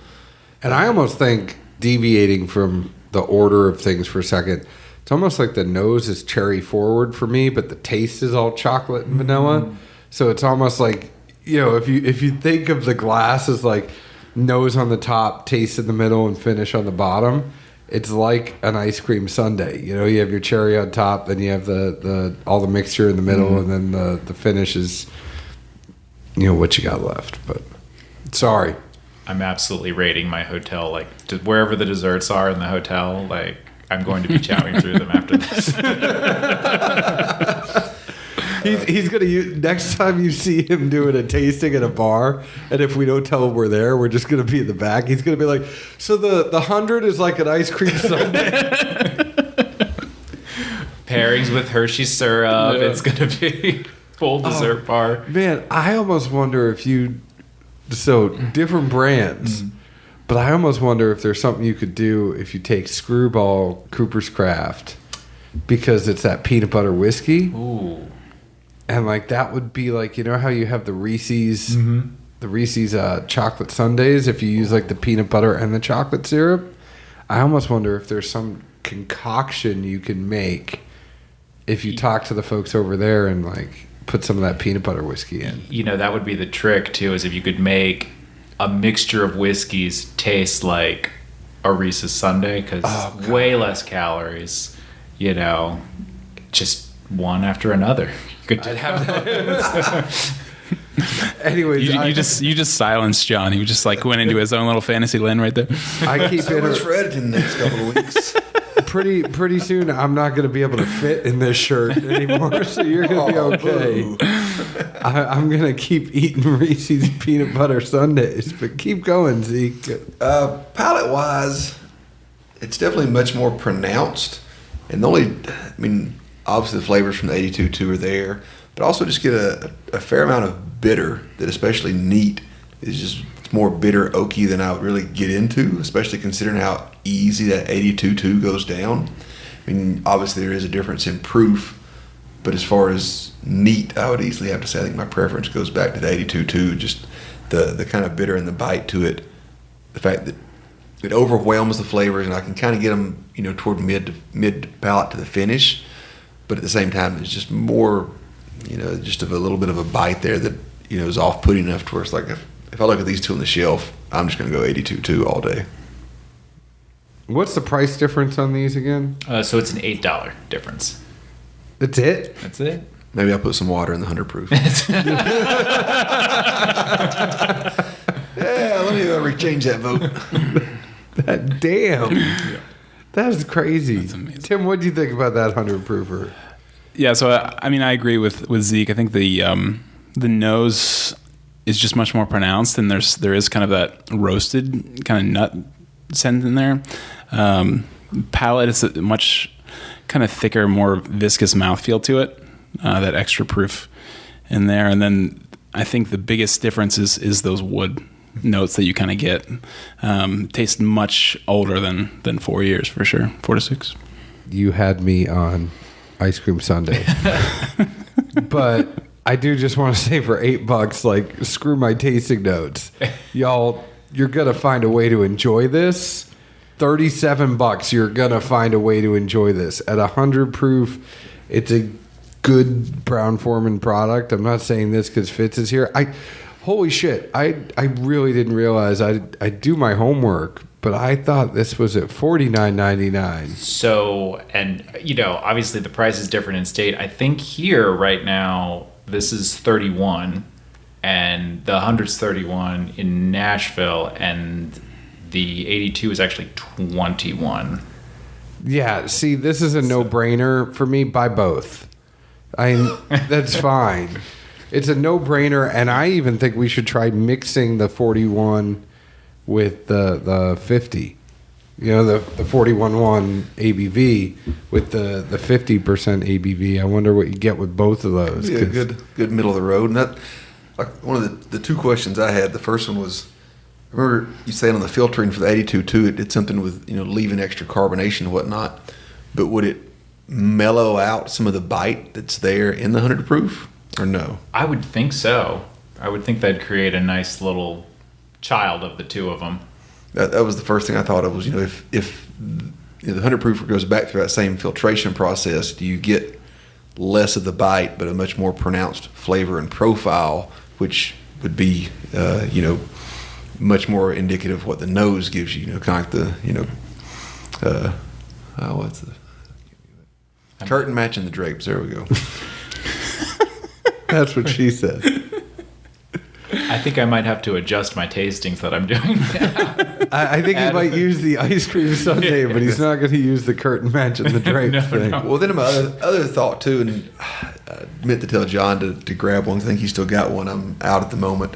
And I almost think, deviating from the order of things for a second, it's almost like the nose is cherry forward for me, but the taste is all chocolate and vanilla. Mm-hmm. So it's almost like, if you think of the glass as like nose on the top, taste in the middle, and finish on the bottom, it's like an ice cream sundae. You have your cherry on top, then you have the all the mixture in the middle, mm-hmm. and then the finish is what you got left. But sorry, I'm absolutely rating my hotel, like wherever the desserts are in the hotel. Like, I'm going to be chowing through them after this. He's gonna use next time you see him doing a tasting at a bar, and if we don't tell him we're there, we're just gonna be in the back. He's gonna be like, "So the 100 is like an ice cream sundae." Pairings with Hershey syrup. Yeah. It's gonna be full dessert bar. Man, I almost wonder if different brands. But I almost wonder if there's something you could do if you take Screwball Cooper's Craft, because it's that peanut butter whiskey. Ooh. And like that would be like, you know how you have the Reese's chocolate sundaes, if you use like the peanut butter and the chocolate syrup? I almost wonder if there's some concoction you can make if you talk to the folks over there and like put some of that peanut butter whiskey in. You know, that would be the trick too, is if you could make a mixture of whiskeys taste like a Reese's sundae, because way less calories, you know, just one after another. You could have that. Anyways, You just silenced John. He just like went into his own little fantasy land right there. I keep So much for editing the next couple of weeks. pretty soon I'm not going to be able to fit in this shirt anymore, so you're going to be okay. I'm going to keep eating Reese's peanut butter sundaes, but keep going, Zeke. Palate-wise, it's definitely much more pronounced. And obviously the flavors from the 82.2 are there, but also just get a fair amount of bitter that, especially neat, is just more bitter oaky than I would really get into, especially considering how easy that 82.2 goes down. I mean, obviously there is a difference in proof, but as far as neat, I would easily have to say I think my preference goes back to the 82.2, just the kind of bitter and the bite to it, the fact that it overwhelms the flavors, and I can kind of get them, you know, toward mid palate to the finish, but at the same time it's just more, you know, just of a little bit of a bite there that, you know, is off-putting enough to where it's like if I look at these two on the shelf, I'm just going to go 82.2 all day. What's the price difference on these again? So it's an $8 difference. That's it? That's it. Maybe I'll put some water in the 100 proof. Yeah, let me rechange that vote. Damn. That is crazy. That's amazing. Tim, what do you think about that 100 proofer? Yeah, so I mean, I agree with Zeke. I think the nose is just much more pronounced, and there is kind of that roasted kind of nut scent in there. Palate is a much kind of thicker, more viscous mouthfeel to it. That extra proof in there, and then I think the biggest difference is those wood notes that you kind of get. Taste much older than 4 years for sure, 4 to 6. You had me on ice cream sundae, but I do just want to say for $8, like, screw my tasting notes, y'all. You're gonna find a way to enjoy this. $37, you're gonna find a way to enjoy this at 100 proof. It's a good Brown-Forman product. I'm not saying this because Fitz is here. Holy shit! I really didn't realize I do my homework, but I thought this was at $49.99. So, and you know, obviously the price is different in state. I think here right now this is 31, and the 100's 31 in Nashville, and the 82 is actually 21. Yeah, see, this is a no-brainer for me. Buy both. That's fine. It's a no-brainer, and I even think we should try mixing the 41 with the 50. You know, the 41.1 ABV with the 50% ABV. I wonder what you get with both of those. Yeah, good middle of the road. And that, like, one of the two questions I had. The first one was, I remember you saying on the filtering for the 82.2, it did something with, you know, leaving extra carbonation and whatnot. But would it mellow out some of the bite that's there in the 100 proof, or no? I would think so. I would think that'd create a nice little child of the two of them. That was the first thing I thought of was, you know, if the 100 proofer goes back through that same filtration process, do you get less of the bite but a much more pronounced flavor and profile, which would be, you know, much more indicative of what the nose gives you, you know, kind of like the, you know, what's the curtain matching the drapes. There we go. That's what she said. I think I might have to adjust my tastings that I'm doing now. I think he might use the ice cream sundae, but he's not going to use the curtain matching the drapes thing. Well, then my other thought too, and meant to tell John to grab one. I think he's still got one. I'm out at the moment.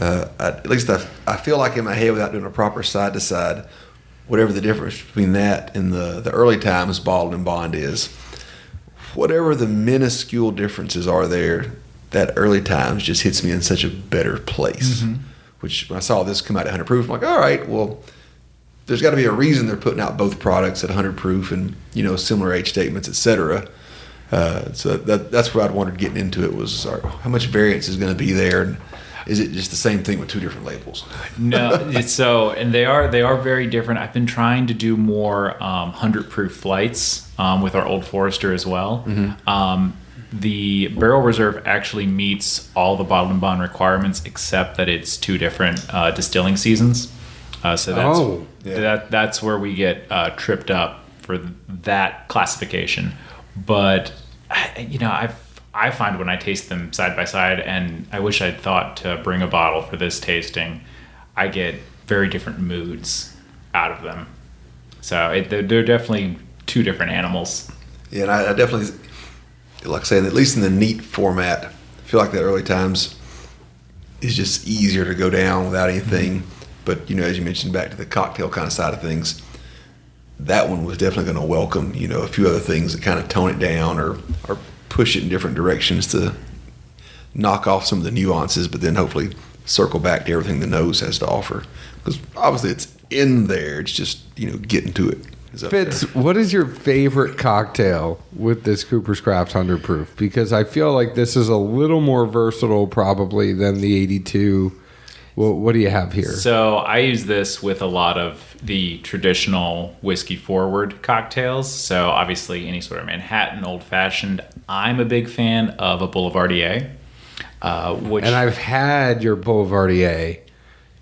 At least I feel like in my head, without doing a proper side to side, whatever the difference between that and the early times bottled and bond is, whatever the minuscule differences are there, that early times just hits me in such a better place. Mm-hmm. Which when I saw this come out at 100 proof, I'm like, all right, well, there's got to be a reason they're putting out both products at 100 proof and similar age statements, etc. So that's what I'd wondered getting into it was how much variance is going to be there, and is it just the same thing with two different labels? No, and they are very different. I've been trying to do more 100 proof flights with our Old Forester as well. Mm-hmm. The Barrel Reserve actually meets all the bottled and bond requirements except that it's two different distilling seasons. So that's where we get tripped up for that classification. But I find when I taste them side by side, and I wish I'd thought to bring a bottle for this tasting, I get very different moods out of them. So they're definitely two different animals. Yeah, and I definitely, like I said, at least in the neat format, I feel like that early times is just easier to go down without anything. Mm-hmm. But, as you mentioned, back to the cocktail kind of side of things, that one was definitely going to welcome, a few other things that kind of tone it down or push it in different directions to knock off some of the nuances, but then hopefully circle back to everything the nose has to offer. Because obviously it's in there. It's just, getting to it. Fitz, what is your favorite cocktail with this Cooper's Craft 100 proof? Because I feel like this is a little more versatile probably than the 82. Well, what do you have here? So I use this with a lot of the traditional whiskey forward cocktails. So obviously any sort of Manhattan, old fashioned. I'm a big fan of a Boulevardier. And I've had your Boulevardier.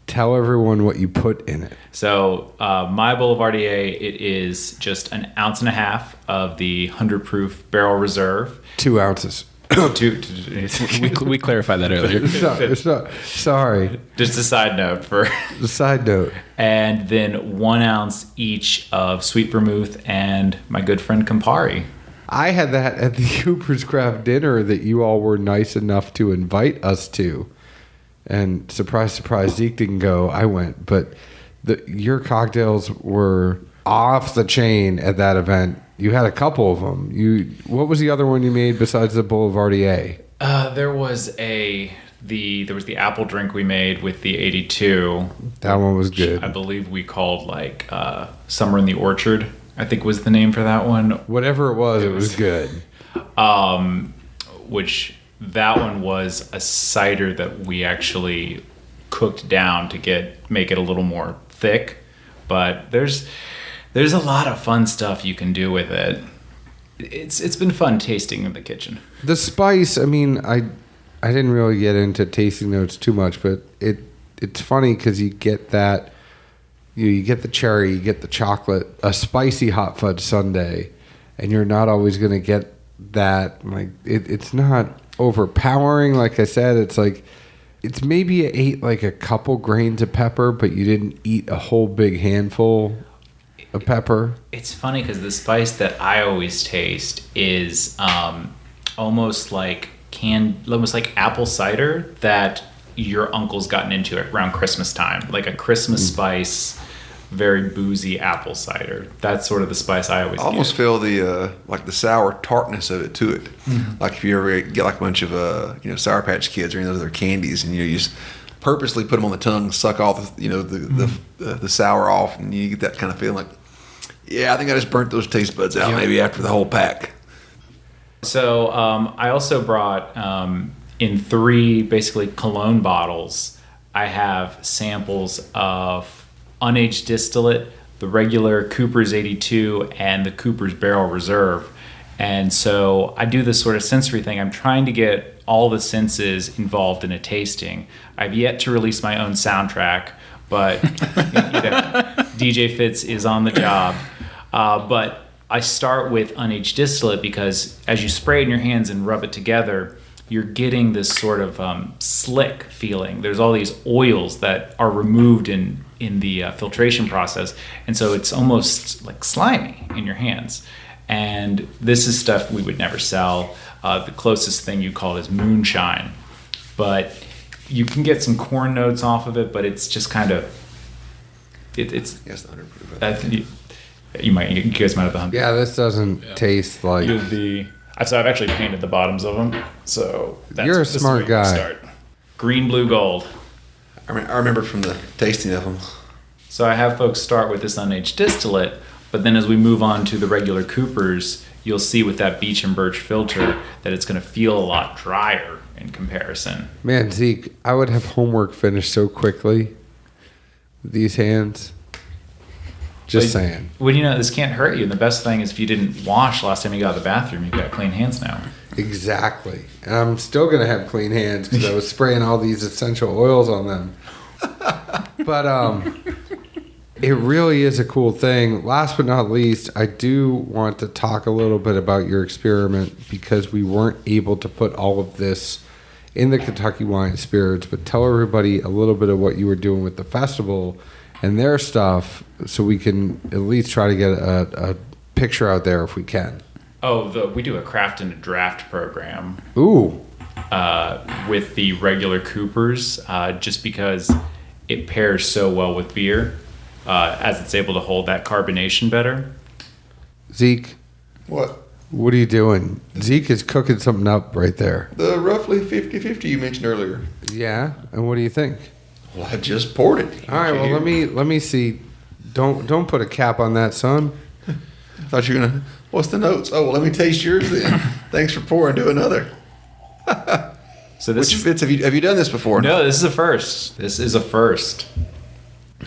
Tell everyone what you put in it. So my Boulevardier, it is just 1.5 ounces of the 100 proof Barrel Reserve. 2 ounces. We clarified that earlier. It's not, sorry. Just a side note for the side note. And then 1 ounce each of sweet vermouth and my good friend Campari. I had that at the Cooper's Craft dinner that you all were nice enough to invite us to. And surprise, surprise, Zeke didn't go. I went. But your cocktails were off the chain at that event. You had a couple of them. What was the other one you made besides the Boulevardier? There was the apple drink we made with the 82. That one was good. I believe we called Summer in the Orchard, I think was the name for that one. Whatever it was good. Which that one was a cider that we actually cooked down to make it a little more thick. But there's a lot of fun stuff you can do with it. It's been fun tasting in the kitchen. The spice, I mean, I didn't really get into tasting notes too much, but it's funny because you get that, you get the cherry, you get the chocolate, a spicy hot fudge sundae, and you're not always going to get that. Like it's not overpowering. Like I said, it's maybe you ate like a couple grains of pepper, but you didn't eat a whole big handful of pepper. It's funny because the spice that I always taste is almost like apple cider that your uncle's gotten into around Christmas time, like a Christmas spice, very boozy apple cider. That's sort of the spice I always almost get. feel the the sour tartness of it to it. Mm-hmm. Like if you ever get like a bunch of Sour Patch Kids or any of those other candies, and you just purposely put them on the tongue, suck all the sour off, and you get that kind of feeling like, yeah, I think I just burnt those taste buds out maybe after the whole pack. So I also brought in 3 basically cologne bottles. I have samples of unaged distillate, the regular Cooper's 82, and the Cooper's Barrel Reserve. And so I do this sort of sensory thing. I'm trying to get all the senses involved in a tasting. I've yet to release my own soundtrack, but DJ Fitz is on the job. But I start with unaged distillate because as you spray it in your hands and rub it together, you're getting this sort of slick feeling. There's all these oils that are removed in the filtration process, and so it's almost like slimy in your hands. And this is stuff we would never sell. The closest thing you call it is moonshine. But you can get some corn notes off of it, but it's just kind of... It's Yes, the 100 proof. I think you guys might have the 100. Yeah, this doesn't taste like... So I've actually painted the bottoms of them. So You're a this is smart where you guy. start. Green, blue, gold. I remember from the tasting of them. So I have folks start with this unaged distillate, but then as we move on to the regular Coopers, you'll see with that beech and birch filter that it's going to feel a lot drier in comparison. Man, Zeke, I would have homework finished so quickly with these hands. Just saying. Well, this can't hurt you. And the best thing is if you didn't wash last time you got out of the bathroom, you've got clean hands now. Exactly. And I'm still going to have clean hands because I was spraying all these essential oils on them. But it really is a cool thing. Last but not least, I do want to talk a little bit about your experiment because we weren't able to put all of this in the Kentucky Wine Spirits, but tell everybody a little bit of what you were doing with the festival and their stuff so we can at least try to get a picture out there if we can. Oh, we do a craft and a draft program. Ooh. With the regular Coopers, just because it pairs so well with beer, as it's able to hold that carbonation better. Zeke, What? what are you doing? Zeke is cooking something up right there. The roughly 50-50 you mentioned earlier. Yeah, and what do you think? Well, I just poured it. All right, well let me see. Don't put a cap on that, son. Thought you were gonna. What's the notes? Oh, well, let me taste yours then. Thanks for pouring. Do another. So this Which Fitz, have you done this before? No, this is a first. This is a first.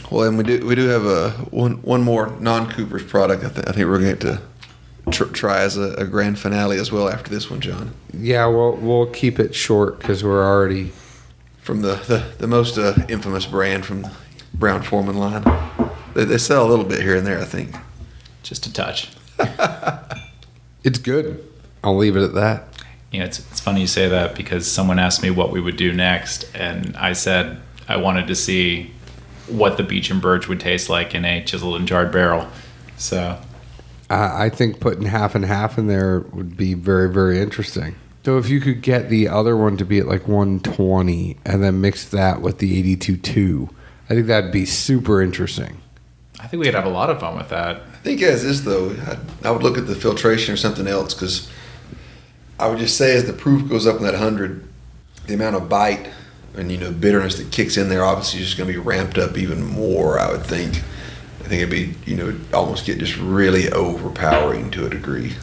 Well, and we do have one more non-Cooper's product. I think we're going to try as a grand finale as well after this one, John. Yeah, we'll keep it short because we're already From the most infamous brand from the Brown-Forman line. They sell a little bit here and there, I think. Just a touch. It's good. I'll leave it at that. It's funny you say that because someone asked me what we would do next, and I said I wanted to see what the beech and birch would taste like in a chiseled and jarred barrel. So I think putting half and half in there would be very, very interesting. So if you could get the other one to be at like 120 and then mix that with the 82.2, I think that'd be super interesting. I think we could have a lot of fun with that. I think as is, though, I would look at the filtration or something else because I would just say as the proof goes up in that 100, the amount of bite and bitterness that kicks in there obviously is just going to be ramped up even more, I would think. I think it'd be, almost get just really overpowering to a degree.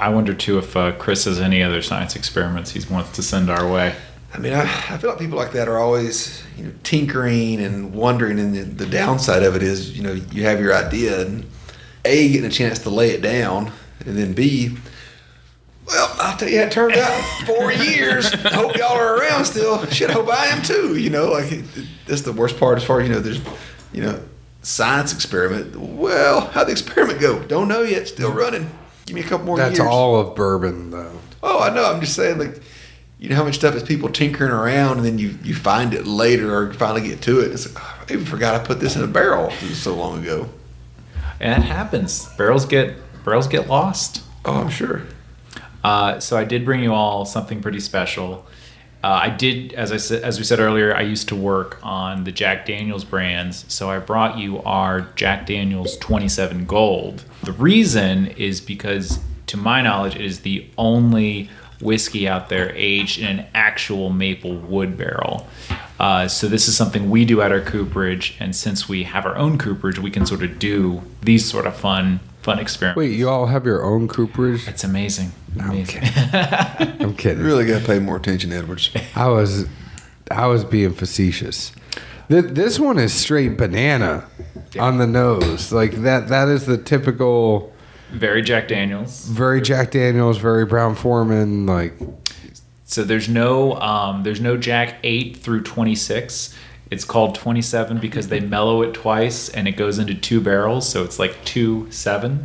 I wonder, too, if Chris has any other science experiments he wants to send our way. I mean, I feel like people like that are always, tinkering and wondering, and the downside of it is, you have your idea, and A, getting a chance to lay it down, and then B, well, I'll tell you how it turned out. 4 years. Hope y'all are around still. Shit, hope I am too. That's the worst part as far as, there's, science experiment. Well, how'd the experiment go? Don't know yet. Still running. Give me a couple more years. That's all of bourbon, though. Oh, I know. I'm just saying, how much stuff is people tinkering around, and then you find it later or finally get to it. It's like, I even forgot I put this in a barrel so long ago. And it happens. Barrels get lost. Oh, I'm sure. So I did bring you all something pretty special. I did, as we said earlier, I used to work on the Jack Daniel's brands, so I brought you our Jack Daniel's 27 Gold. The reason is because, to my knowledge, it is the only whiskey out there aged in an actual maple wood barrel. So this is something we do at our cooperage, and since we have our own cooperage, we can sort of do these sort of fun experiments. Wait, you all have your own cooperage? It's amazing. I'm kidding. You really got to pay more attention, Edwards. I was being facetious. This one is straight banana on the nose. Like that is the typical... Very Jack Daniel's. Very Jack Daniel's, very Brown-Forman, So there's no Jack 8 through 26. It's called 27 because they mellow it twice and it goes into 2 barrels, so it's like 2-7.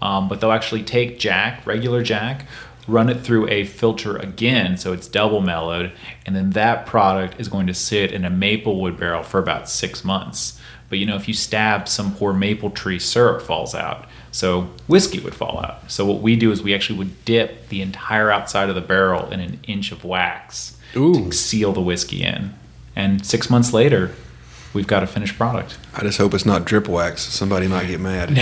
But they'll actually take Jack, regular Jack, run it through a filter again, so it's double mellowed, and then that product is going to sit in a maple wood barrel for about 6 months. But if you stab some poor maple tree, syrup falls out. So whiskey would fall out. So what we do is we actually would dip the entire outside of the barrel in an inch of wax to seal the whiskey in. And 6 months later, we've got a finished product. I just hope it's not drip wax. Somebody might get mad.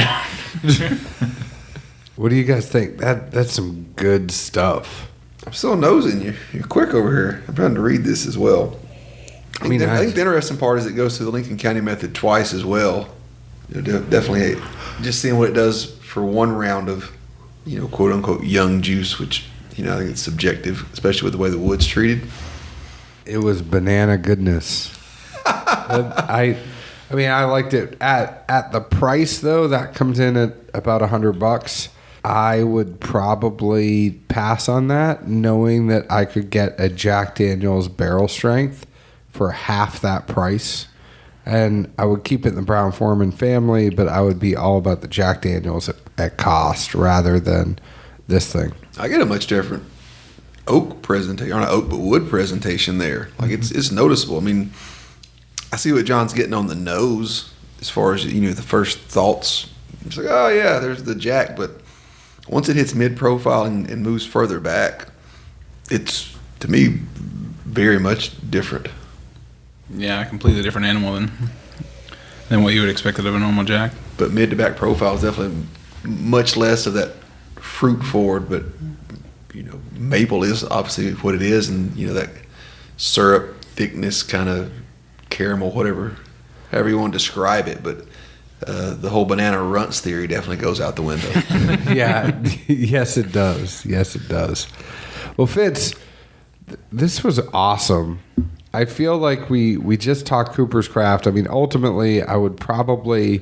What do you guys think? That's some good stuff. I'm still nosing you. You're quick over here. I'm trying to read this as well. I think the interesting part is it goes through the Lincoln County method twice as well. Definitely just seeing what it does for one round of, quote unquote young juice, which, I think it's subjective, especially with the way the wood's treated. It was banana goodness. I liked it at the price though. That comes in at about $100. I would probably pass on that, knowing that I could get a Jack Daniel's barrel strength for half that price. And I would keep it in the Brown-Forman family, but I would be all about the Jack Daniel's at cost rather than this thing. I get a much different oak presentation, or not oak, but wood presentation there. Like it's noticeable. I mean, I see what John's getting on the nose as far as, the first thoughts. It's like, oh yeah, there's the Jack, but once it hits mid-profile and moves further back, it's, to me, very much different. Yeah, a completely different animal than what you would expect out of a normal Jack. But mid to back profile is definitely much less of that fruit forward, but maple is obviously what it is, and that syrup thickness, kind of caramel, however you want to describe it. But the whole banana runts theory definitely goes out the window. Yeah, yes it does. Yes it does. Well, Fitz, this was awesome. I feel like we just talked Cooper's Craft. I mean, ultimately, I would probably,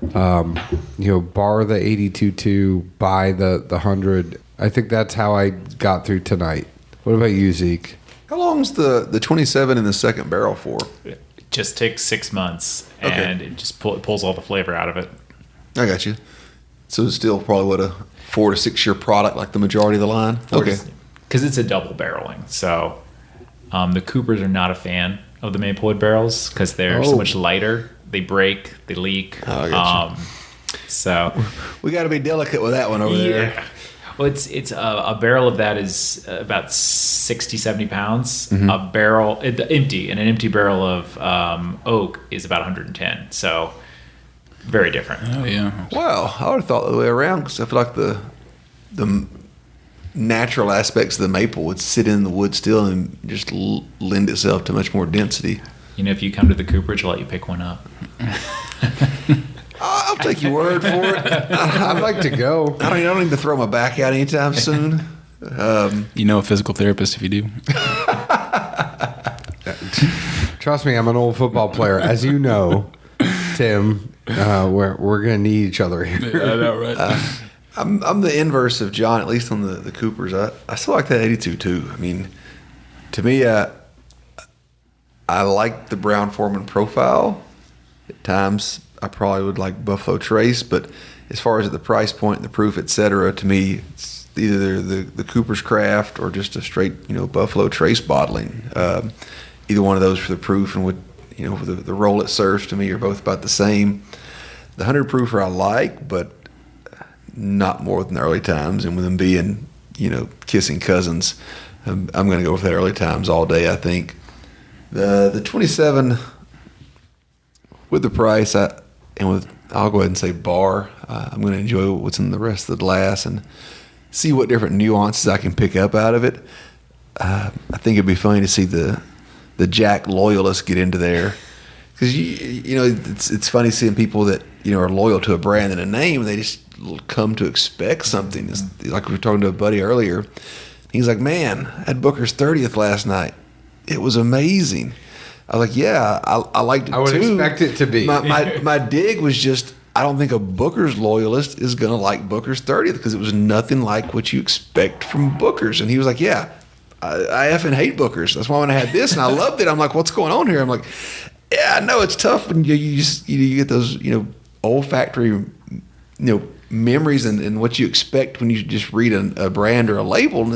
bar the 82.2, buy the 100. I think that's how I got through tonight. What about you, Zeke? How long's the 27 in the second barrel for? It just takes 6 months, and it just pulls all the flavor out of it. I got you. So it's still probably, a 4 to 6 year product like the majority of the line? Okay. Because it's a double barreling, so... the Coopers are not a fan of the Maplewood barrels because they're so much lighter. They break, they leak. Oh, I got you. So we got to be delicate with that one over there. Well, it's a barrel of that is about 60, 70 pounds. Mm-hmm. A barrel, empty, and an empty barrel of oak is about 110. So very different. Oh yeah. Well, I would have thought the other way around because I feel like the natural aspects of the maple would sit in the wood still and just lend itself to much more density. If you come to the Cooperage, I'll let you pick one up. I'll take your word for it. I'd like to go. I don't need to throw my back out anytime soon. A physical therapist if you do. Trust me, I'm an old football player. As you know, Tim, we're going to need each other here. Yeah, I know, right? I'm the inverse of John, at least on the Coopers. I still like that 82 too. I mean, to me, I like the Brown-Forman profile. At times, I probably would like Buffalo Trace, but as far as the price point, the proof, etc., to me, it's either the Cooper's Craft or just a straight Buffalo Trace bottling. Either one of those for the proof and for the role it serves to me are both about the same. The 100 proofer I like, but not more than the early times, and with them being, kissing cousins, I'm going to go with that early times all day. I think the 27 with the price, I'll go ahead and say bar. I'm going to enjoy what's in the rest of the glass and see what different nuances I can pick up out of it. I think it'd be funny to see the Jack loyalists get into there, because it's funny seeing people that are loyal to a brand and a name, and they just come to expect something. It's like we were talking to a buddy earlier. He's like, man, I had Booker's 30th last night. It was amazing. I was like, yeah, I liked it too. I would expect it to be. My dig was just, I don't think a Booker's loyalist is going to like Booker's 30th because it was nothing like what you expect from Booker's. And he was like, yeah, I effing hate Booker's. That's why when I had this and I loved it, I'm like, what's going on here? I'm like, yeah, I know it's tough when you get those, olfactory, memories and what you expect when you just read a brand or a label, and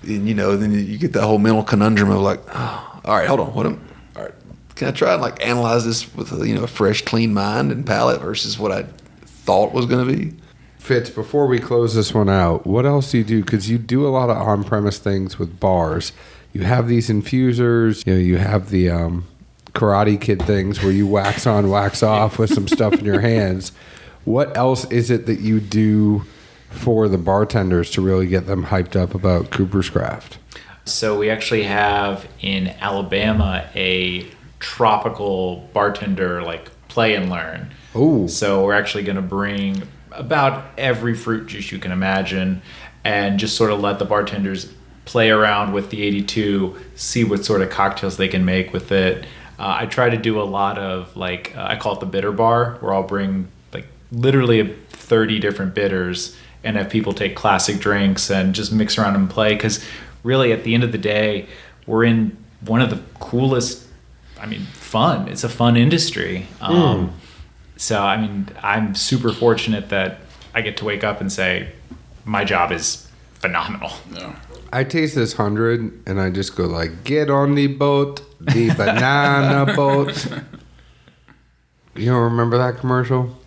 then you get that whole mental conundrum of like, oh, all right, hold on, all right, can I try and analyze this with a fresh, clean mind and palate versus what I thought was going to be. Fitz, before we close this one out, what else do you do? Because you do a lot of on-premise things with bars. You have these infusers. You have the Karate Kid things where you wax on, wax off with some stuff in your hands. What else is it that you do for the bartenders to really get them hyped up about Cooper's Craft? So we actually have in Alabama a tropical bartender play and learn. Oh. So we're actually going to bring about every fruit juice you can imagine and just sort of let the bartenders play around with the 82, see what sort of cocktails they can make with it. I try to do a lot of I call it the bitter bar, where I'll bring literally 30 different bitters and have people take classic drinks and just mix around and play. Because really, at the end of the day, we're in one of the coolest, fun. It's a fun industry. So, I'm super fortunate that I get to wake up and say, my job is phenomenal. No. I taste this 100 and I just go get on the boat, the banana boat. You don't remember that commercial?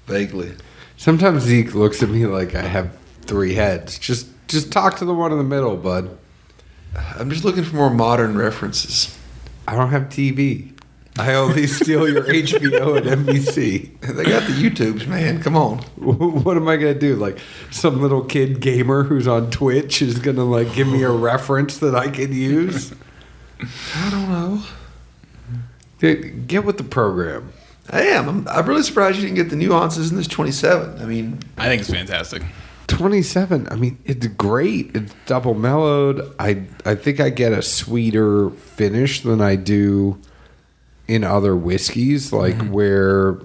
Vaguely. Sometimes Zeke looks at me like I have 3 heads. Just talk to the one in the middle, bud. I'm just looking for more modern references. I don't have TV. I only steal your HBO and NBC. They got the YouTubes, man. Come on. What am I going to do? Some little kid gamer who's on Twitch is going to give me a reference that I can use? I don't know. Get with the program. I am. I'm really surprised you didn't get the nuances in this 27. I think it's fantastic. 27. It's great. It's double mellowed. I think I get a sweeter finish than I do in other whiskeys, where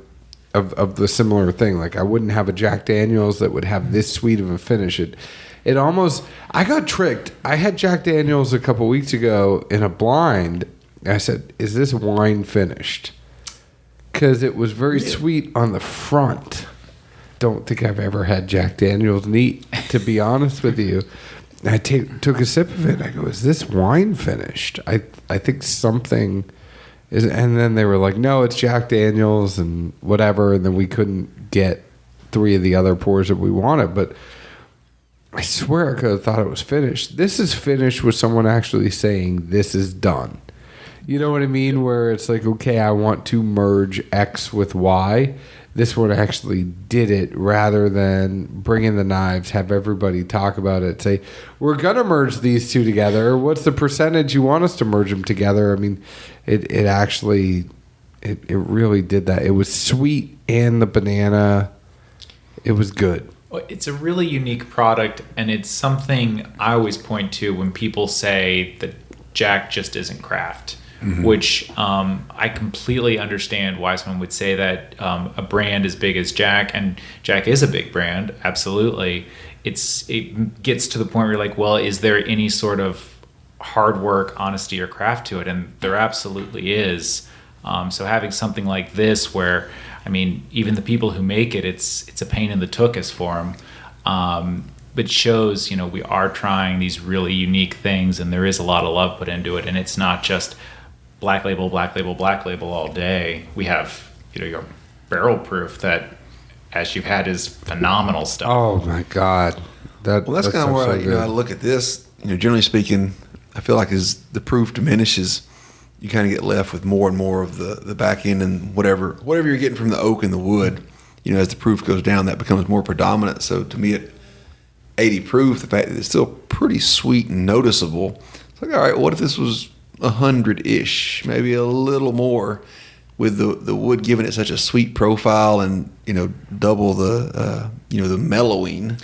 of the similar thing. I wouldn't have a Jack Daniel's that would have this sweet of a finish. It almost, I got tricked. I had Jack Daniel's a couple weeks ago in a blind. I said, "Is this wine finished?" Because it was very sweet on the front. Don't think I've ever had Jack Daniel's neat, to be honest with you. I took a sip of it. I go, "Is this wine finished?" I think something. And then they were like, "No, it's Jack Daniel's and whatever." And then we couldn't get 3 of the other pours that we wanted. But I swear I could have thought it was finished. This is finished with someone actually saying this is done. You know what I mean? Where it's okay, I want to merge X with Y. This one actually did it rather than bring in the knives, have everybody talk about it, say, we're going to merge these 2 together. What's the percentage you want us to merge them together? It actually, it really did that. It was sweet and the banana, it was good. Well, it's a really unique product, and it's something I always point to when people say that Jack just isn't craft. Mm-hmm. Which I completely understand why someone would say that a brand as big as Jack, and Jack is a big brand, absolutely. It gets to the point where you're like, well, is there any sort of hard work, honesty, or craft to it? And there absolutely is. So having something like this, where even the people who make it, it's a pain in the tuchus for them. But shows, we are trying these really unique things, and there is a lot of love put into it, and it's not just black label, black label, black label all day. We have, your barrel proof that, as you've had, is phenomenal stuff. Oh my God. That's kind of where I look at this. Generally speaking, I feel like as the proof diminishes, you kind of get left with more and more of the back end and whatever you're getting from the oak and the wood. As the proof goes down, that becomes more predominant. So to me, at 80 proof, the fact that it's still pretty sweet and noticeable, it's all right, what if this was 100-ish, maybe a little more, with the wood giving it such a sweet profile and double the the mellowing.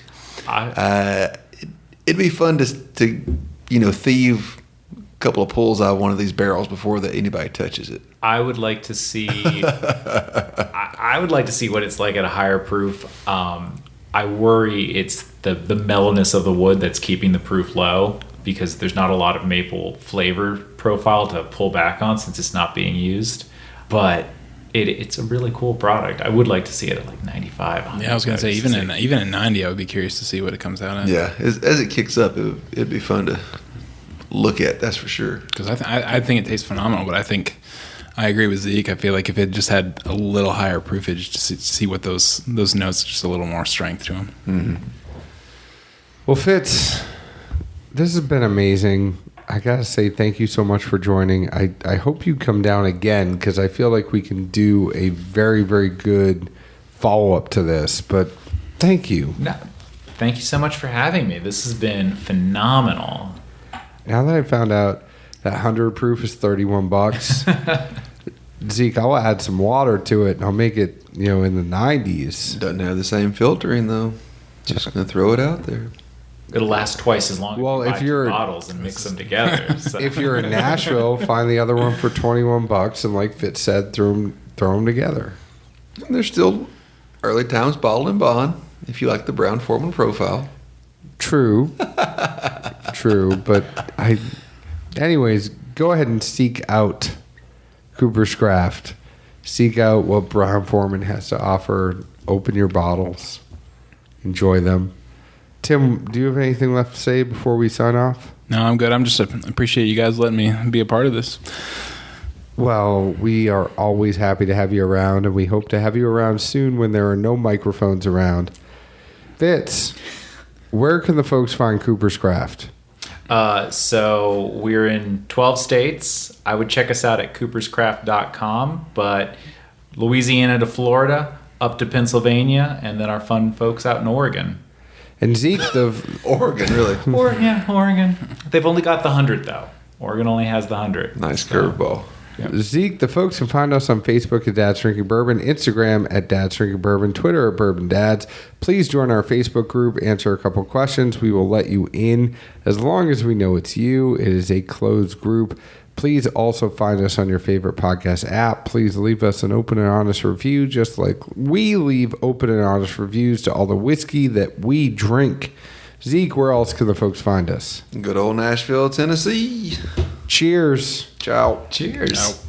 It'd be fun to thieve a couple of pulls out of one of these barrels before anybody touches it. I would like to see. I would like to see what it's like at a higher proof. I worry it's the mellowness of the wood that's keeping the proof low, because there's not a lot of maple flavor profile to pull back on since it's not being used. But it's a really cool product. I would like to see it at 95. 100. Yeah, I was going to say, even at 90, I would be curious to see what it comes out at. Yeah, as it kicks up, it'd be fun to look at, that's for sure. Because I think it tastes phenomenal, but I think I agree with Zeke. I feel like if it just had a little higher proofage, to see what those notes, just a little more strength to them. Mm-hmm. Well, Fitz, this has been amazing. I got to say thank you so much for joining. I hope you come down again because I feel like we can do a very, very good follow-up to this. But thank you. No, thank you so much for having me. This has been phenomenal. Now that I found out that 100 proof is $31, Zeke, I'll add some water to it and I'll make it, in the 90s. Doesn't have the same filtering though. Just gonna throw it out there. It'll last twice as long Well, if if you you're- buy 2 bottles and mix them together. So. If you're in Nashville, find the other one for $21 and like Fitz said, throw them together. And there's still early times bottled and bond if you like the Brown-Forman profile. True. True, but anyways, go ahead and seek out Cooper's Craft. Seek out what Brown-Forman has to offer. Open your bottles. Enjoy them. Tim, do you have anything left to say before we sign off? No, I'm good. I'm just appreciate you guys letting me be a part of this. Well, we are always happy to have you around, and we hope to have you around soon when there are no microphones around. Fitz, where can the folks find Cooper's Craft? So we're in 12 states. I would check us out at cooperscraft.com, but Louisiana to Florida, up to Pennsylvania, and then our fun folks out in Oregon. And Zeke, Oregon, really. Oregon. They've only got the 100, though. Oregon only has the 100. Nice curveball. Zeke, the folks can find us on Facebook at Dad's Drinking Bourbon, Instagram at Dad's Drinking Bourbon, Twitter at Bourbon Dads. Please join our Facebook group, answer a couple questions. We will let you in as long as we know it's you. It is a closed group. Please also find us on your favorite podcast app. Please leave us an open and honest review, just like we leave open and honest reviews to all the whiskey that we drink. Zeke, where else can the folks find us? Good old Nashville, Tennessee. Cheers. Ciao. Cheers. Ciao.